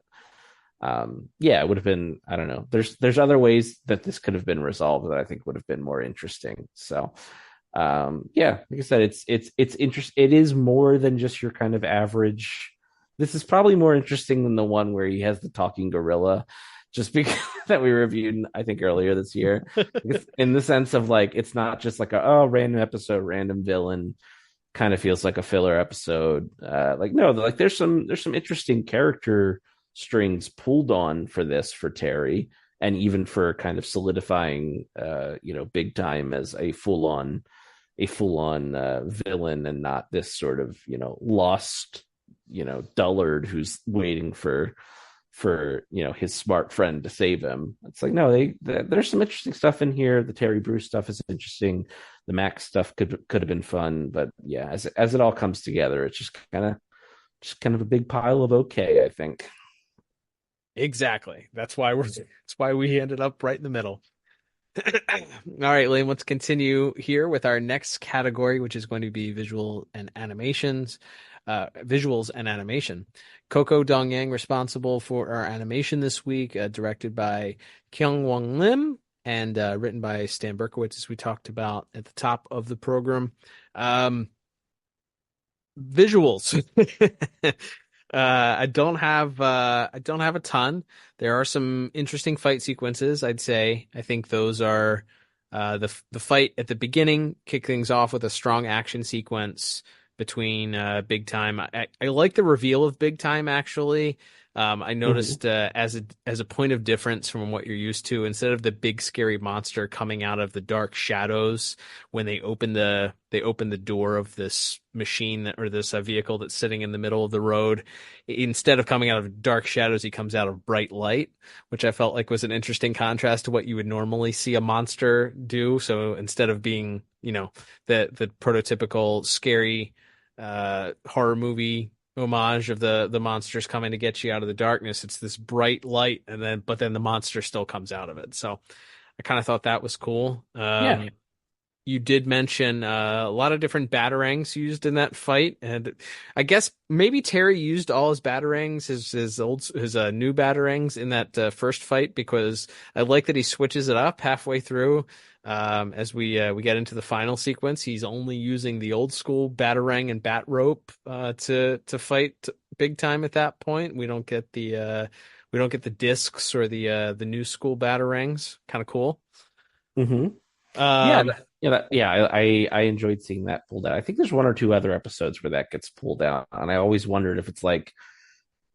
it would have been, I don't know. There's other ways that this could have been resolved that I think would have been more interesting. So like I said, it's interesting. It is more than just your kind of average. This is probably more interesting than the one where he has the talking gorilla, just because that we reviewed, I think, earlier this year, in the sense of like, it's not just like random episode, random villain, kind of feels like a filler episode. There's some interesting character strings pulled on for Terry, and even for kind of solidifying, Big Time as a full on villain, and not this sort of, lost, dullard who's waiting for his smart friend to save him. It's like, no, there's some interesting stuff in here. The Terry Bruce stuff is interesting. The Max stuff could have been fun, but yeah, as it all comes together, it's just kind of a big pile of okay, I think. Exactly. That's why we ended up right in the middle. All right, Liam, let's continue here with our next category, which is going to be visuals and animation. Coco Dong-Yang responsible for our animation this week, directed by Kyung-Won Lim and written by Stan Berkowitz, as we talked about at the top of the program. Visuals. I don't have a ton. There are some interesting fight sequences, I'd say. I think those are the fight at the beginning, kick things off with a strong action sequence between Big Time. I like the reveal of Big Time, actually. I noticed as a point of difference from what you're used to, instead of the big scary monster coming out of the dark shadows when they open the door of this machine or this vehicle that's sitting in the middle of the road, instead of coming out of dark shadows, he comes out of bright light, which I felt like was an interesting contrast to what you would normally see a monster do. So instead of being, the prototypical scary horror movie homage of the monsters coming to get you out of the darkness, it's this bright light, but then the monster still comes out of it. So I kind of thought that was cool. you did mention a lot of different Batarangs used in that fight, and I guess maybe Terry used all his Batarangs, his new Batarangs in that first fight, because I like that he switches it up halfway through. As we get into the final sequence, he's only using the old school Batarang and Bat Rope to fight big time at that point. We don't get the discs or the new school Batarangs. Kind of cool. Mm-hmm. I enjoyed seeing that pulled out. I think there's one or two other episodes where that gets pulled out, and I always wondered if it's like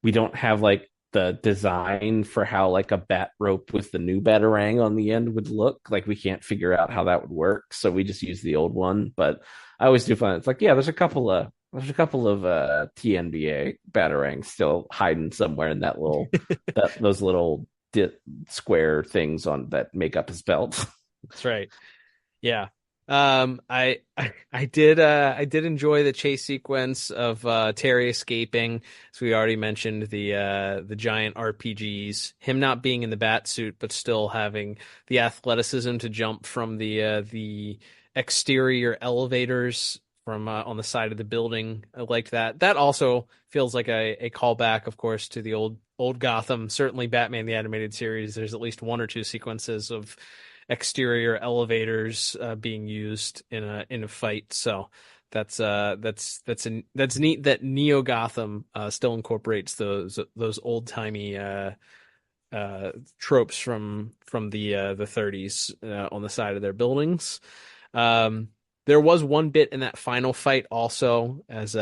we don't have like the design for how like a bat rope with the new Batarang on the end would look. Like we can't figure out how that would work, so we just use the old one. But I always do find it's like, yeah, there's a couple of TNBA Batarangs still hiding somewhere in that little those little square things on that make up his belt. That's right. Yeah. I did enjoy the chase sequence of Terry escaping. So we already mentioned the giant RPGs, him not being in the bat suit but still having the athleticism to jump from the exterior elevators from on the side of the building. I liked that. That also feels like a callback, of course, to the old Gotham. Certainly Batman the Animated Series, there's at least one or two sequences of exterior elevators being used in a fight. So that's neat that Neo-Gotham still incorporates those old timey tropes from the 30s on the side of their buildings. There was one bit in that final fight also, as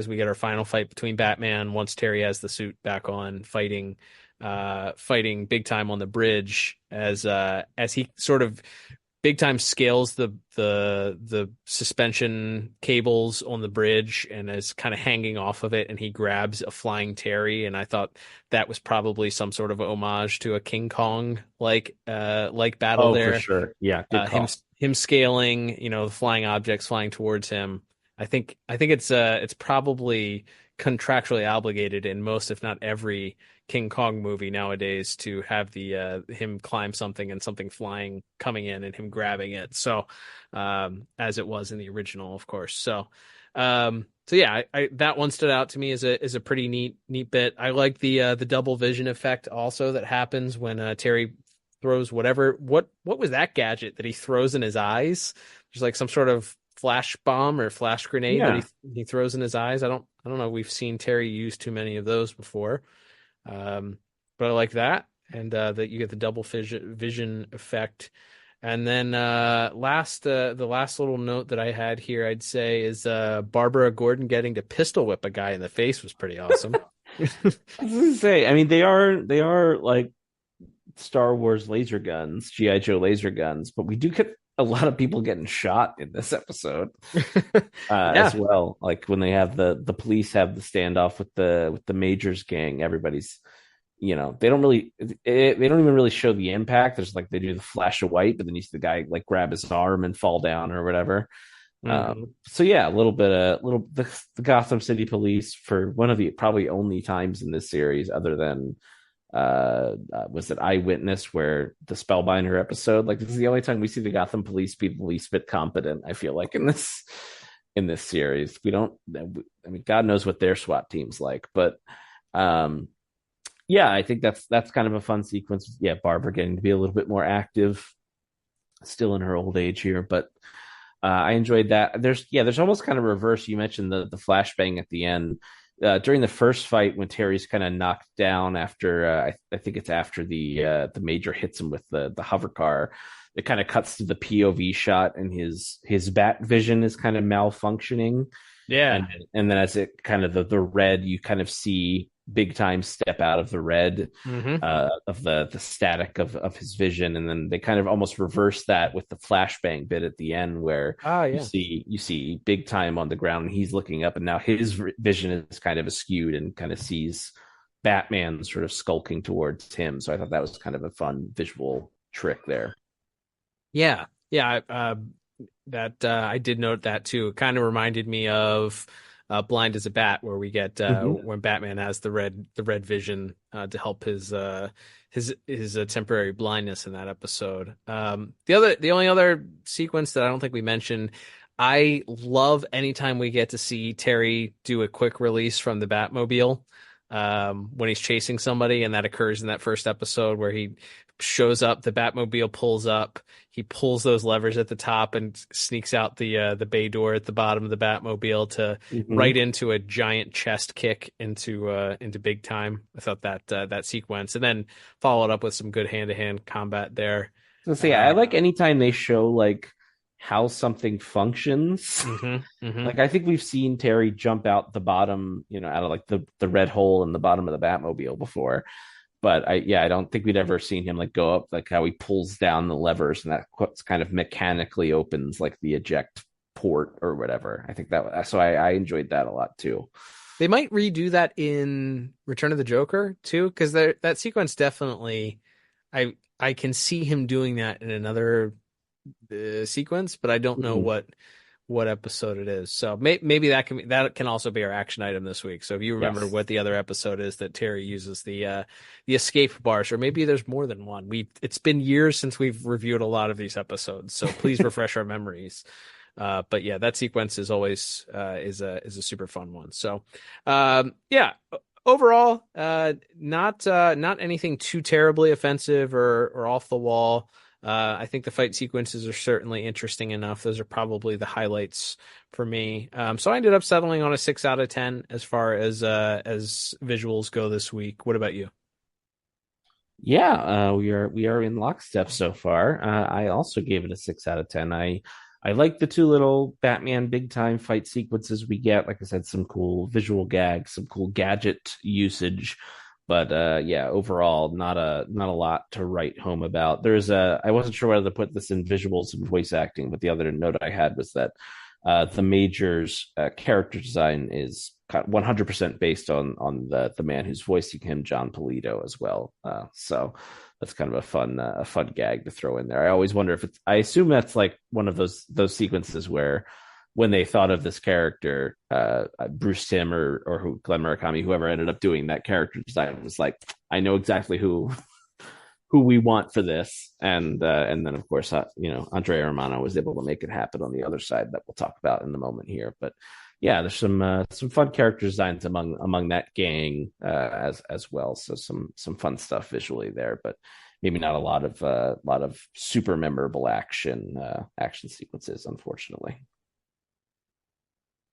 we get our final fight between Batman once Terry has the suit back on, fighting big time on the bridge, as he sort of big time scales the suspension cables on the bridge and is kind of hanging off of it, and he grabs a flying Terry, and I thought that was probably some sort of homage to a King Kong like battle there. For sure. Yeah, good call. Him scaling, the flying objects flying towards him. I think it's probably contractually obligated in most, if not every, King Kong movie nowadays to have the him climb something and something flying coming in and him grabbing it. So as it was in the original, of course. So yeah, I that one stood out to me as a pretty neat bit. I like the double vision effect also that happens when Terry throws what was that gadget that he throws in his eyes? There's like some sort of flash bomb or flash grenade that he throws in his eyes. I don't know. We've seen Terry use too many of those before. But I like that, and that you get the double vision effect. And then the last little note that I had here, I'd say, is Barbara Gordon getting to pistol whip a guy in the face was pretty awesome. I was gonna say, I mean, they are like Star Wars laser guns, G.I. Joe laser guns, but we do get a lot of people getting shot in this episode as well. Like when they have the police have the standoff with the Majors gang, everybody's, they don't even really show the impact. There's like, they do the flash of white, but then you see the guy like grab his arm and fall down or whatever. So yeah, the Gotham City Police, for one of the probably only times in this series, other than was it Eyewitness, where the Spellbinder episode, like this is the only time we see the Gotham Police be the least bit competent, I feel like, in this series. God knows what their SWAT team's like, but yeah, I think that's kind of a fun sequence. Yeah, Barbara getting to be a little bit more active, still in her old age here, but I enjoyed that. There's almost kind of reverse. You mentioned the flashbang at the end. During the first fight, when Terry's kind of knocked down after, I think it's after the Major hits him with the hover car, it kind of cuts to the POV shot, and his bat vision is kind of malfunctioning. Yeah, and then as it kind of the red, you kind of see big time step out of the red of the static of his vision, and then they kind of almost reverse that with the flashbang bit at the end, where you see big time on the ground and he's looking up, and now his vision is kind of askewed and kind of sees Batman sort of skulking towards him. So I thought that was kind of a fun visual trick there. Yeah. I did note that too. It kind of reminded me of Blind as a Bat, where we get when Batman has the red vision to help his his temporary blindness in that episode. The only other sequence that I don't think we mentioned, I love anytime we get to see Terry do a quick release from the Batmobile when he's chasing somebody, and that occurs in that first episode where he shows up, the Batmobile pulls up, he pulls those levers at the top and sneaks out the bay door at the bottom of the Batmobile to right into a giant chest kick into Big Time. I thought that sequence, and then followed up with some good hand-to-hand combat there. So yeah, I like anytime they show like how something functions. Like I think we've seen Terry jump out the bottom, out of like the red hole in the bottom of the Batmobile before. But I don't think we'd ever seen him like go up, like how he pulls down the levers and that kind of mechanically opens like the eject port or whatever. I think so I enjoyed that a lot too. They might redo that in Return of the Joker too, because that sequence definitely, I can see him doing that in another sequence, but I don't know what episode it is. So maybe that can also be our action item this week. So if you remember what the other episode is that Terry uses the escape bars, or maybe there's more than one. It's been years since we've reviewed a lot of these episodes, so please refresh our memories. But yeah, that sequence is always is a super fun one. So overall, not anything too terribly offensive or off the wall. I think the fight sequences are certainly interesting enough. Those are probably the highlights for me. So I ended up settling on a 6 out of 10 as far as visuals go this week. What about you? Yeah, we are in lockstep so far. I also gave it a 6 out of 10. I like the two little Batman big time fight sequences we get. Like I said, some cool visual gags, some cool gadget usage. But overall, not a lot to write home about. I wasn't sure whether to put this in visuals and voice acting, but the other note I had was that the Major's character design is 100% based on the man who's voicing him, John Polito, as well. So that's kind of a fun gag to throw in there. I always wonder if I assume that's like one of those sequences where, when they thought of this character, Bruce Timm or Glenn Murakami, whoever ended up doing that character design, was like, I know exactly who we want for this, and then of course, Andrea Romano was able to make it happen on the other side that we'll talk about in a moment here. But yeah, there's some fun character designs among that gang as well. So some fun stuff visually there, but maybe not a lot of super memorable action sequences, unfortunately.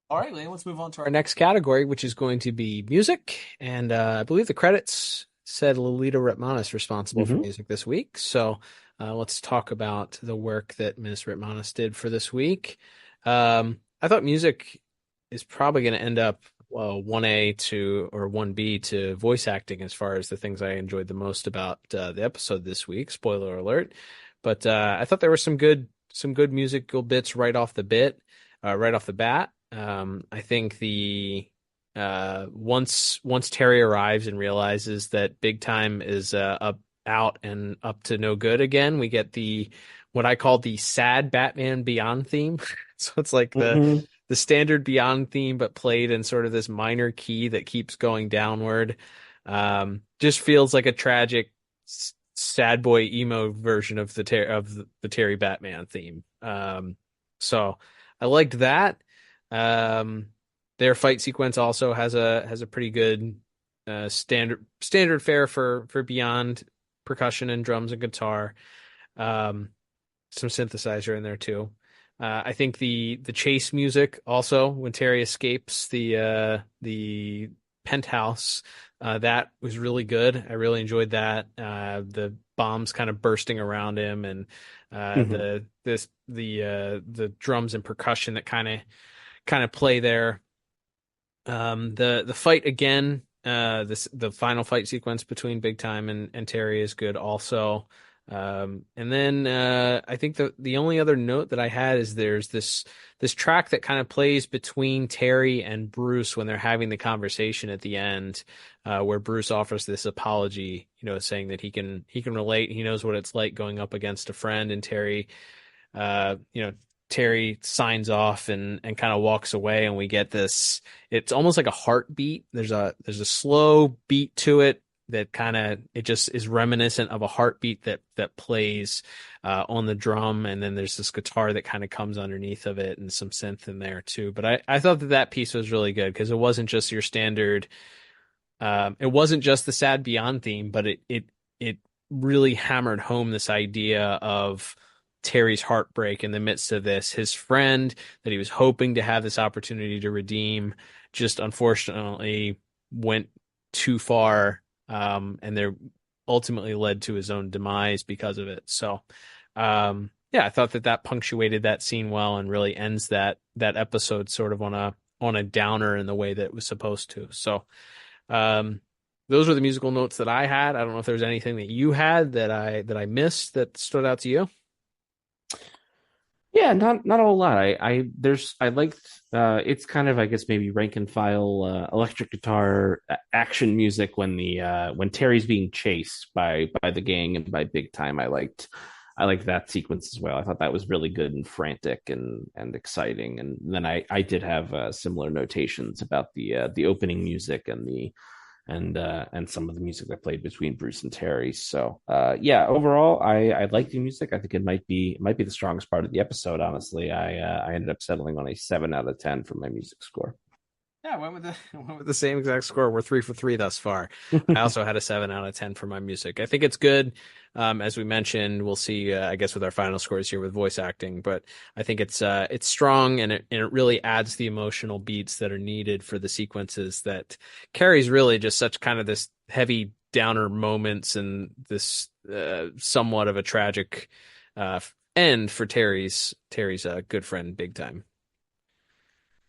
All right, Lane, let's move on to our next category, which is going to be music. And I believe the credits said Lolita Ritmanis responsible for music this week. So let's talk about the work that Ms. Ritmanis did for this week. I thought music is probably going to end up 1A to or 1B to voice acting as far as the things I enjoyed the most about the episode this week. Spoiler alert. But I thought there were some good musical bits right off the bat. I think once Terry arrives and realizes that Big Time is out and up to no good again, we get what I call the sad Batman Beyond theme. So it's like the standard Beyond theme, but played in sort of this minor key that keeps going downward. Just feels like a tragic, sad boy emo version of the Terry Batman theme. So I liked that. Their fight sequence also has a pretty good standard fare for Beyond percussion and drums and guitar. Some synthesizer in there too. I think the chase music also, when Terry escapes the penthouse, that was really good. I really enjoyed that. The bombs kind of bursting around him, and the drums and percussion that kind of play there. The fight again, the final fight sequence between Big Time and Terry is good also. And then I think the only other note that I had is there's this track that kind of plays between Terry and Bruce when they're having the conversation at the end, where Bruce offers this apology, saying that he can relate, he knows what it's like going up against a friend, and Terry signs off and kind of walks away, and we get this, it's almost like a heartbeat. There's a slow beat to it that kind of, it just is reminiscent of a heartbeat that plays on the drum, and then there's this guitar that kind of comes underneath of it and some synth in there too. But I thought that piece was really good because it wasn't just your standard, it wasn't just the sad beyond theme, but it really hammered home this idea of Terry's heartbreak in the midst of this. His friend that he was hoping to have this opportunity to redeem just unfortunately went too far, and there ultimately led to his own demise because of it. So, yeah, I thought that punctuated that scene well and really ends that episode sort of on a downer in the way that it was supposed to. So, those were the musical notes that I had. I don't know if there's anything that you had that I missed that stood out to you. Yeah, not a whole lot. I liked it's kind of, I guess, maybe rank and file electric guitar action music when Terry's being chased by the gang and by Big Time. I liked that sequence as well. I thought that was really good and frantic and exciting. And then I did have similar notations about the opening music and some of the music that played between Bruce and Terry. So yeah, overall, I like the music. I think it might be the strongest part of the episode. Honestly, I ended up settling on a 7 out of 10 for my music score. Yeah, I went with the same exact score. We're 3 for 3 thus far. I also had a 7 out of 10 for my music. I think it's good. As we mentioned, we'll see, I guess, with our final scores here with voice acting, but I think it's strong, and it really adds the emotional beats that are needed for the sequences that carries really just such kind of this heavy downer moments and this somewhat of a tragic end for Terry's good friend Big Time.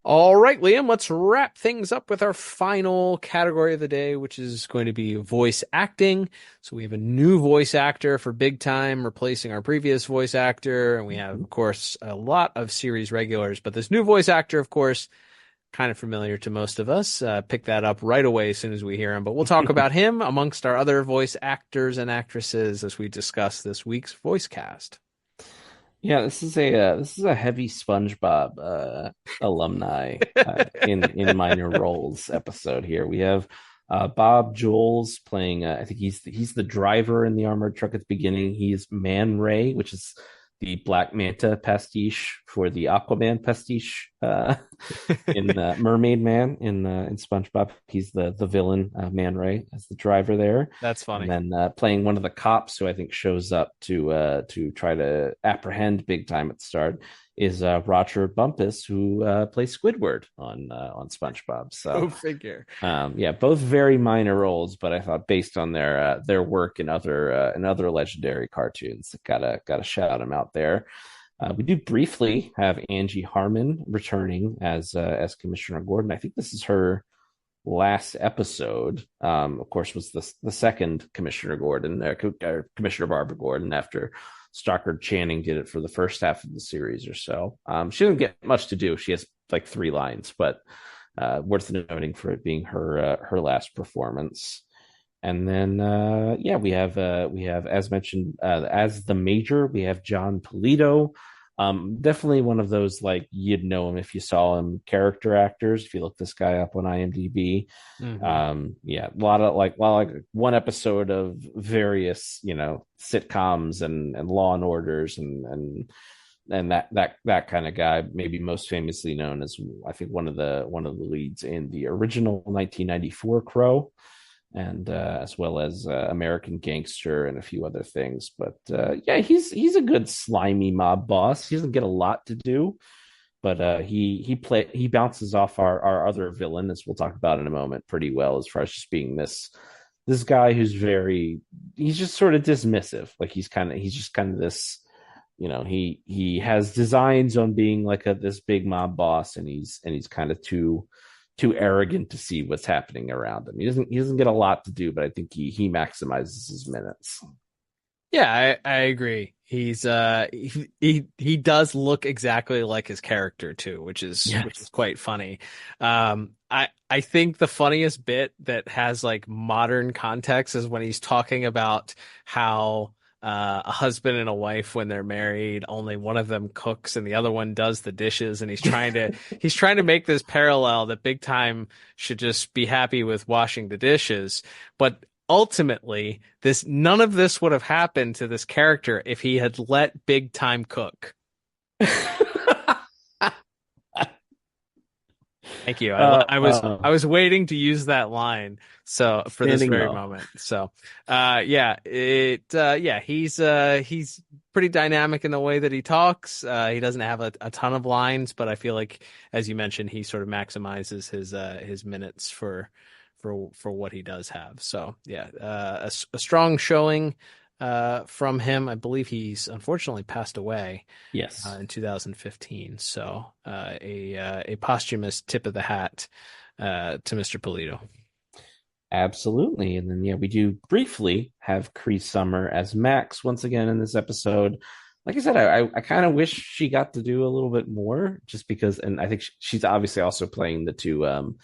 All right, Liam, let's wrap things up with our final category of the day, which is going to be voice acting. So we have a new voice actor for Big Time, replacing our previous voice actor. And we have, of course, a lot of series regulars. But this new voice actor, of course, kind of familiar to most of us. Pick that up right away as soon as we hear him. But we'll talk about him amongst our other voice actors and actresses as we discuss this week's voice cast. Yeah, this is a heavy SpongeBob alumni in minor roles episode here. We have Bob Joels playing. I think he's the driver in the armored truck at the beginning. He's Man Ray, which is the Black Manta pastiche for the Aquaman pastiche in Mermaid Man in SpongeBob. He's the villain, Man Ray, as the driver there. That's funny. And then playing one of the cops who I think shows up to try to apprehend Big Time at the start is Roger Bumpus, who plays Squidward on SpongeBob. So go figure. Yeah, both very minor roles, but I thought based on their work in other legendary cartoons, gotta shout them out there. We do briefly have Angie Harmon returning as Commissioner Gordon. I think this is her last episode. Of course, was the second Commissioner Gordon, Commissioner Barbara Gordon, after Stockard Channing did it for the first half of the series or so. She doesn't get much to do. She has like 3 lines, but worth noting for it being her last performance. And then we have as mentioned, as the Major, we have John Polito. Definitely one of those, like, you'd know him if you saw him character actors. If you look this guy up on IMDb, a lot of one episode of various sitcoms and Law and Orders and that kind of guy. Maybe most famously known as, I think, one of the leads in the original 1994 Crow, and as well as American Gangster and a few other things. But he's a good slimy mob boss. He doesn't get a lot to do, but he bounces off our other villain, as we'll talk about in a moment, pretty well, as far as just being this guy who's he's just sort of dismissive. Like he's just kind of this, he has designs on being like this big mob boss, and he's kind of too arrogant to see what's happening around him. He doesn't get a lot to do, but I think he maximizes his minutes. Yeah, I agree. He's he does look exactly like his character too, which is quite funny. I think the funniest bit that has like modern context is when he's talking about how a husband and a wife, when they're married, only one of them cooks and the other one does the dishes, and he's trying to make this parallel that Big Time should just be happy with washing the dishes. But ultimately, none of this would have happened to this character if he had let Big Time cook. Thank you. I was waiting to use that line for this very moment. So he's pretty dynamic in the way that he talks. He doesn't have a ton of lines, but I feel like, as you mentioned, he sort of maximizes his minutes for what he does have. So yeah, a strong showing from him. I believe he's unfortunately passed away. Yes, in 2015. So a posthumous tip of the hat to Mr. Polito. Absolutely. And then we do briefly have Cree Summer as Max once again in this episode. Like I said, I kind of wish she got to do a little bit more, just because, and I think she's obviously also playing the two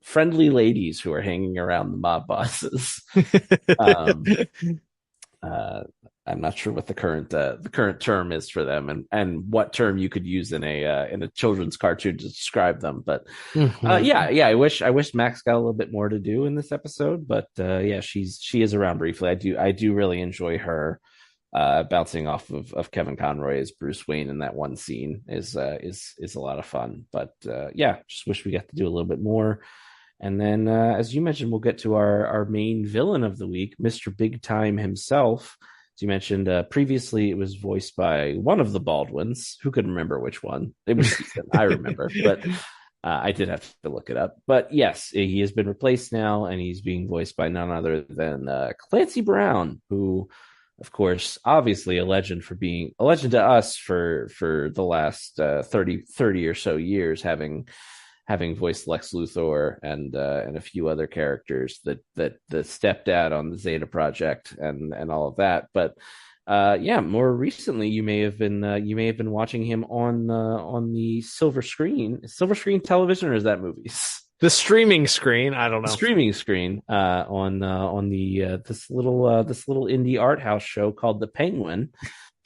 friendly ladies who are hanging around the mob bosses. I'm not sure what the current term is for them, and what term you could use in a children's cartoon to describe them. But I wish Max got a little bit more to do in this episode. But she is around briefly. I do really enjoy her bouncing off of Kevin Conroy as Bruce Wayne in that one scene is a lot of fun. But just wish we got to do a little bit more. And then, as you mentioned, we'll get to our main villain of the week, Mr. Big Time himself. As you mentioned previously, it was voiced by one of the Baldwins. Who could remember which one? It was Ethan, I remember, but I did have to look it up. But yes, he has been replaced now, and he's being voiced by none other than Clancy Brown, who, of course, obviously a legend to us for the last 30 or so years, having voiced Lex Luthor and a few other characters, that the stepdad on the Zeta Project and all of that. But more recently, you may have been watching him on the silver screen television, or is that movies? The streaming screen, I don't know. The streaming screen on the this little indie art house show called The Penguin,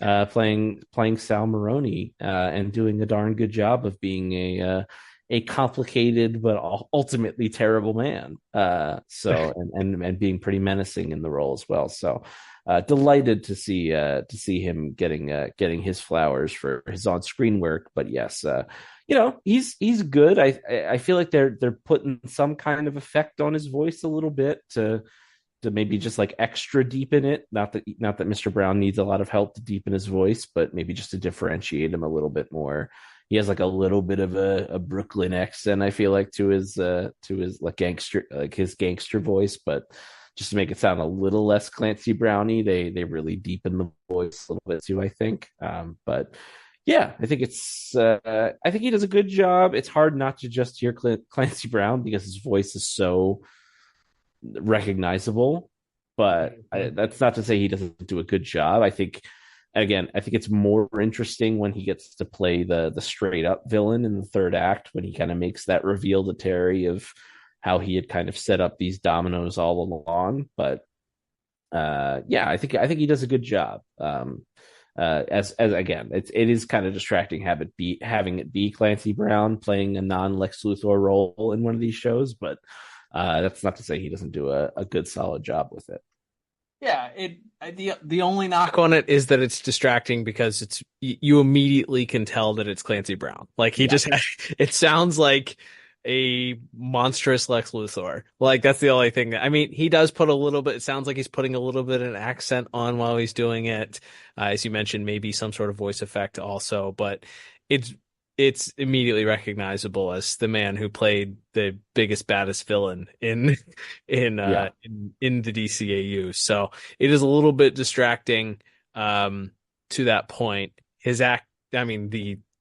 playing Sal Maroni and doing a darn good job of being a complicated but ultimately terrible man. And being pretty menacing in the role as well. So delighted to see him getting his flowers for his on-screen work. But yes, he's good. I feel like they're putting some kind of effect on his voice a little bit to maybe just like extra deepen it. Not that Mr. Brown needs a lot of help to deepen his voice, but maybe just to differentiate him a little bit more. He has like a little bit of a Brooklyn accent, I feel like, to his like his gangster voice, but just to make it sound a little less Clancy Browny, they really deepen the voice a little bit too, I think. But yeah, I think I think he does a good job. It's hard not to just hear Clancy Brown because his voice is so recognizable, but that's not to say he doesn't do a good job. I think it's more interesting when he gets to play the straight up villain in the third act, when he kind of makes that reveal to Terry of how he had kind of set up these dominoes all along. But I think he does a good job. As again, it is kind of distracting having it be Clancy Brown playing a non Lex Luthor role in one of these shows, but that's not to say he doesn't do a good solid job with it. Yeah, the only knock on it is that it's distracting because you immediately can tell that it's Clancy Brown. Like it sounds like a monstrous Lex Luthor. Like that's the only thing. I mean, he does put a little bit. It sounds like he's putting a little bit of an accent on while he's doing it. As you mentioned, maybe some sort of voice effect also, but it's immediately recognizable as the man who played the biggest, baddest villain in the DCAU. So it is a little bit distracting to that point.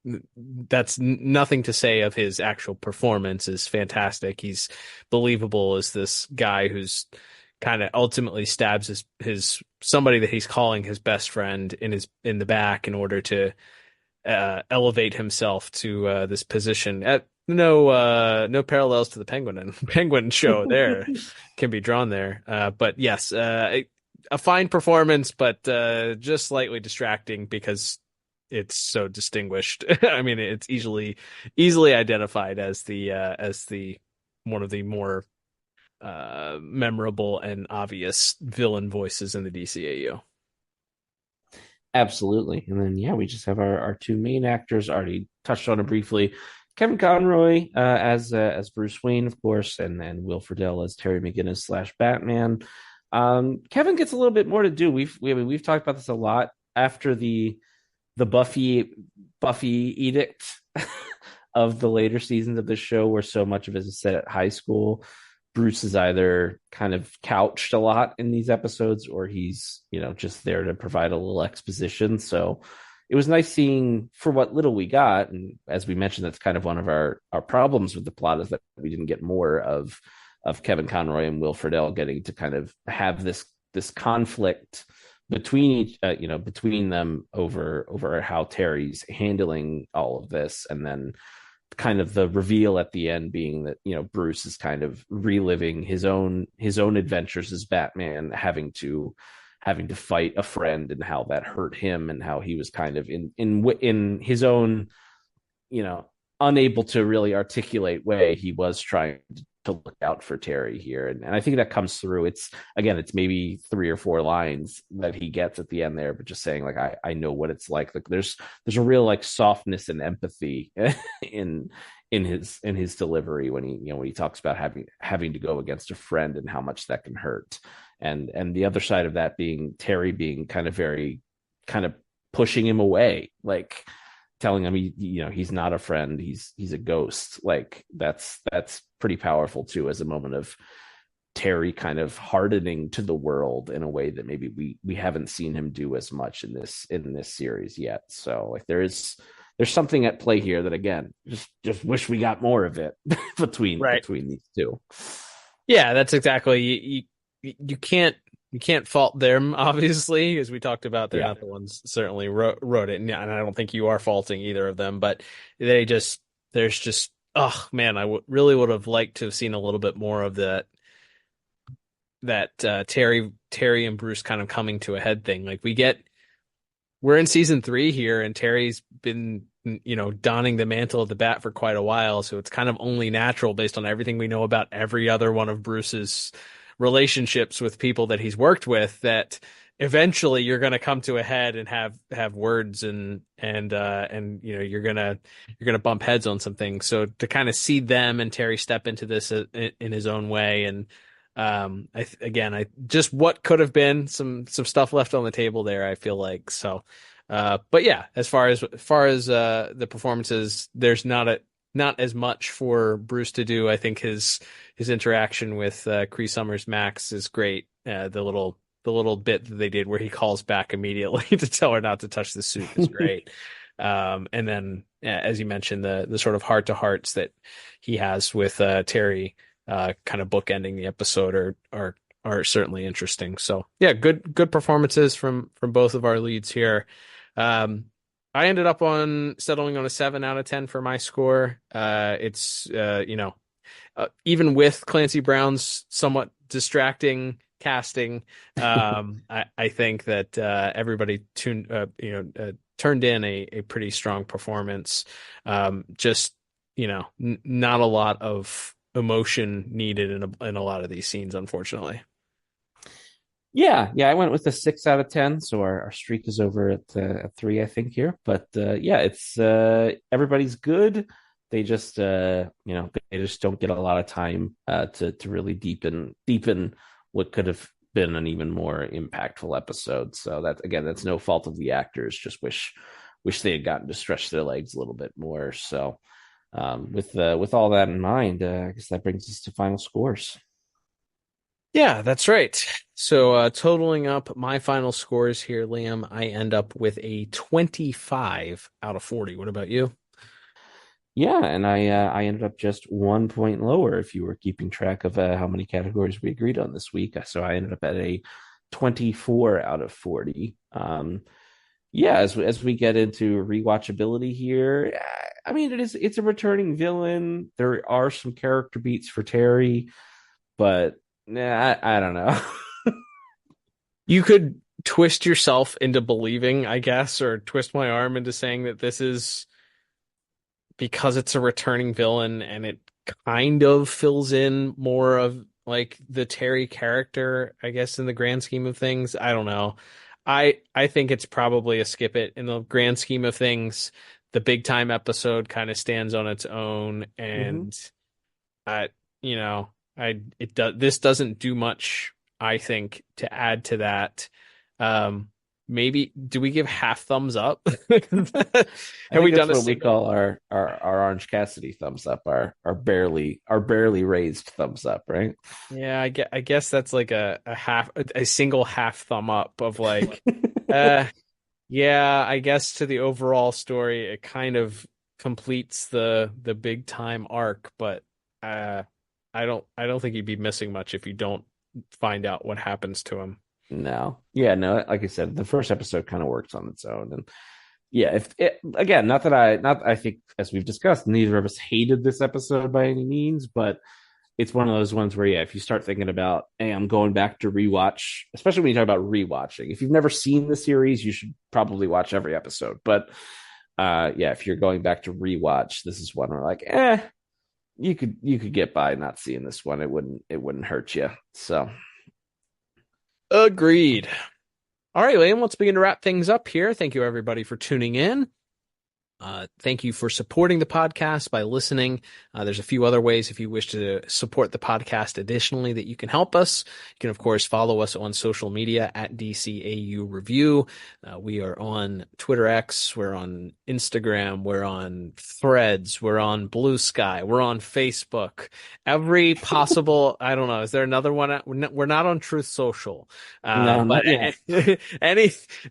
That's nothing to say of his actual performance is fantastic. He's believable as this guy who's kind of ultimately stabs his somebody that he's calling his best friend in the back in order to elevate himself to this position. At no parallels to the Penguin show there can be drawn there. But yes, a fine performance, but just slightly distracting because it's so distinguished. I mean, it's easily identified as the one of the more memorable and obvious villain voices in the DCAU. Absolutely. And then, we just have our two main actors, already touched on it briefly. Kevin Conroy as Bruce Wayne, of course, and then Will Friedle as Terry McGinnis / Batman. Kevin gets a little bit more to do. We've talked about this a lot after the Buffy edict of the later seasons of the show, where so much of it is set at high school. Bruce is either kind of couched a lot in these episodes, or he's, just there to provide a little exposition. So it was nice seeing for what little we got. And as we mentioned, that's kind of one of our problems with the plot, is that we didn't get more of Kevin Conroy and Will Friedle getting to kind of have this conflict between between them over how Terry's handling all of this. And then kind of the reveal at the end being that Bruce is kind of reliving his own adventures as Batman, having to fight a friend, and how that hurt him, and how he was kind of in his own unable to really articulate way, he was trying to look out for Terry here. And I think that comes through. It's maybe 3 or 4 lines that he gets at the end there, but just saying, like, I know what it's like there's a real, like, softness and empathy in his delivery when he talks about having to go against a friend and how much that can hurt. And the other side of that being Terry being kind of very kind of pushing him away, like telling him he's not a friend, he's a ghost. Like that's pretty powerful too, as a moment of Terry kind of hardening to the world in a way that maybe we haven't seen him do as much in this series yet. So, like, there's something at play here that, again, just wish we got more of it between these two. Yeah, that's exactly. You can't fault them, obviously, as we talked about. They're not the ones certainly wrote it, and I don't think you are faulting either of them. But there's just oh man, I really would have liked to have seen a little bit more of that Terry and Bruce kind of coming to a head thing. Like, we're in season 3 here, and Terry's been donning the mantle of the Bat for quite a while, so it's kind of only natural, based on everything we know about every other one of Bruce's relationships with people that he's worked with, that eventually you're going to come to a head and have words and you're going to bump heads on some things. So to kind of see them and Terry step into this in his own way, and I just what could have been some stuff left on the table there, I feel like. So but yeah, as far as the performances, there's not as much for Bruce to do. I think his interaction with Cree Summers Max is great. The little bit that they did where he calls back immediately to tell her not to touch the suit is great. And then, as you mentioned, the sort of heart to hearts that he has with Terry, kind of bookending the episode, are certainly interesting. So yeah, good performances from both of our leads here. I ended up settling on a 7 out of 10 for my score. It's even with Clancy Brown's somewhat distracting casting, I think that everybody turned in a pretty strong performance. Just not a lot of emotion needed in a lot of these scenes, unfortunately. Yeah, I went with a 6 out of 10, so our streak is over at 3, I think, here. But it's everybody's good. They just they just don't get a lot of time to really deepen what could have been an even more impactful episode. So that's no fault of the actors. Just wish they had gotten to stretch their legs a little bit more. So with all that in mind, I guess that brings us to final scores. Yeah, that's right. So totaling up my final scores here, Liam, I end up with a 25 out of 40. What about you? Yeah, and I ended up just 1 point lower, if you were keeping track of how many categories we agreed on this week. So I ended up at a 24 out of 40. As we get into rewatchability here, I mean, it's a returning villain. There are some character beats for Terry, but I don't know. You could twist yourself into believing, I guess, or twist my arm into saying that this is because it's a returning villain and it kind of fills in more of like the Terry character, I guess, in the grand scheme of things. I don't know. I think it's probably a skip it in the grand scheme of things. The big time episode kind of stands on its own, and I, you know, this doesn't do much, I think, to add to that. Maybe do we give half thumbs up? Have we done what we call our Orange Cassidy thumbs up, our barely raised thumbs up, right? Yeah, I guess that's like a single half thumb up of like, yeah, I guess to the overall story, it kind of completes the big time arc, but I don't think you'd be missing much if you don't find out what happens to him. No. Yeah, no, like I said, the first episode kind of works on its own. And yeah, I think, as we've discussed, neither of us hated this episode by any means, but it's one of those ones where, yeah, if you start thinking about, hey, I'm going back to rewatch, especially when you talk about rewatching, if you've never seen the series, you should probably watch every episode. But yeah, if you're going back to rewatch, this is one where like, you could get by not seeing this one. It wouldn't hurt you. So agreed. All right, Liam, let's begin to wrap things up here. Thank you, everybody, for tuning in. Thank you for supporting the podcast by listening. There's a few other ways if you wish to support the podcast additionally that you can help us. You can, of course, follow us on social media at DCAU Review. We are on Twitter X. We're on Instagram. We're on Threads. We're on Blue Sky. We're on Facebook. Every possible, I don't know, is there another one? We're not on Truth Social. No, but not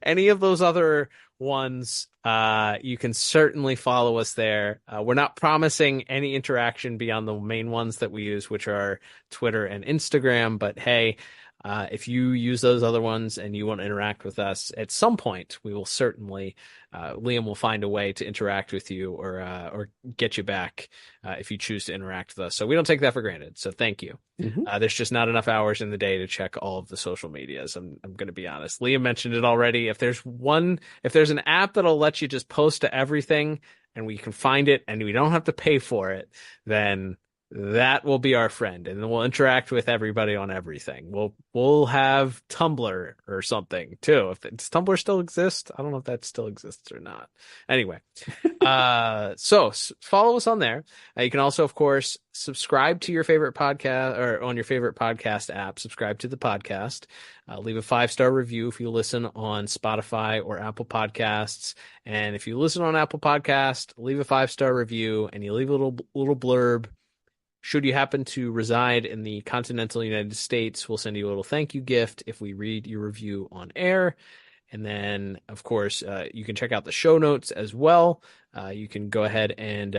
any of those other ones, you can certainly follow us there. We're not promising any interaction beyond the main ones that we use, which are Twitter and Instagram. But hey, if you use those other ones and you want to interact with us at some point, we will certainly, Liam will find a way to interact with you or get you back if you choose to interact with us. So we don't take that for granted. So thank you. There's just not enough hours in the day to check all of the social medias. I'm going to be honest. Liam mentioned it already. If there's an app that'll let you just post to everything and we can find it and we don't have to pay for it, then that will be our friend, and we'll interact with everybody on everything. We'll have Tumblr or something too. Does Tumblr still exist? I don't know if that still exists or not. Anyway, so follow us on there. You can also, of course, subscribe to your favorite podcast or on your favorite podcast app. Subscribe to the podcast. Leave a 5-star review if you listen on Spotify or Apple Podcasts. And if you listen on Apple Podcast, leave a 5-star review and you leave a little blurb. Should you happen to reside in the continental United States, we'll send you a little thank you gift if we read your review on air. And then, of course, you can check out the show notes as well. You can go ahead and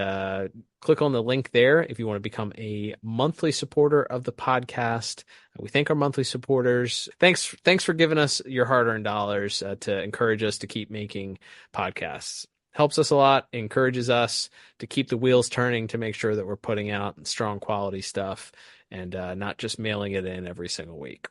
click on the link there if you want to become a monthly supporter of the podcast. We thank our monthly supporters. Thanks for giving us your hard-earned dollars to encourage us to keep making podcasts. Helps us a lot, encourages us to keep the wheels turning to make sure that we're putting out strong quality stuff and not just mailing it in every single week.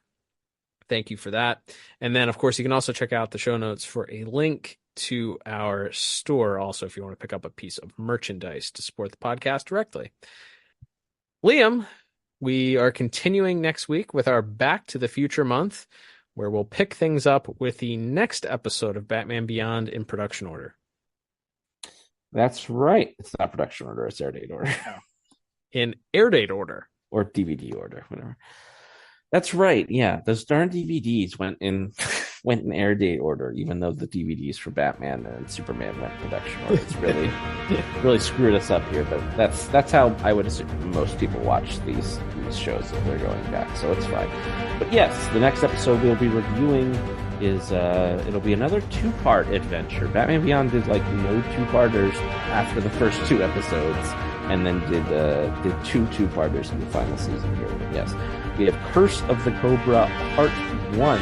Thank you for that. And then, of course, you can also check out the show notes for a link to our store also if you want to pick up a piece of merchandise to support the podcast directly. Liam, we are continuing next week with our Back to the Future month, where we'll pick things up with the next episode of Batman Beyond in production order. That's right. It's not production order. It's air date order. In air date order. Or DVD order, whatever. That's right. Yeah, those darn DVDs went in air date order, even though the DVDs for Batman and Superman went in production order. It's really screwed us up here. But that's how I would assume most people watch these shows if they're going back. So it's fine. But yes, the next episode we'll be reviewing is it'll be another 2-part adventure. Batman Beyond did like no 2-parters after the first 2 episodes, and then did 2 2-parters in the final season here. But yes, we have Curse of the Cobra Part 1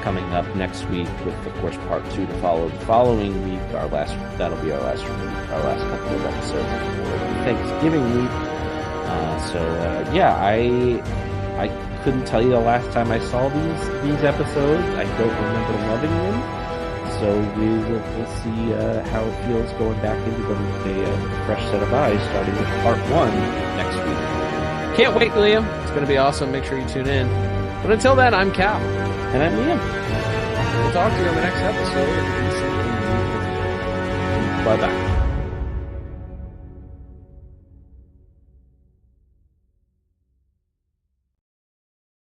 coming up next week, with of course Part 2 to follow the following week. That'll be our last couple of episodes before Thanksgiving week. Yeah, I couldn't tell you the last time I saw these episodes. I don't remember loving them. So we'll see how it feels going back into them with a fresh set of eyes, starting with Part 1 next week. Can't wait, Liam. It's going to be awesome. Make sure you tune in. But until then, I'm Cal. And I'm Liam. We'll talk to you on the next episode of DC. Bye-bye.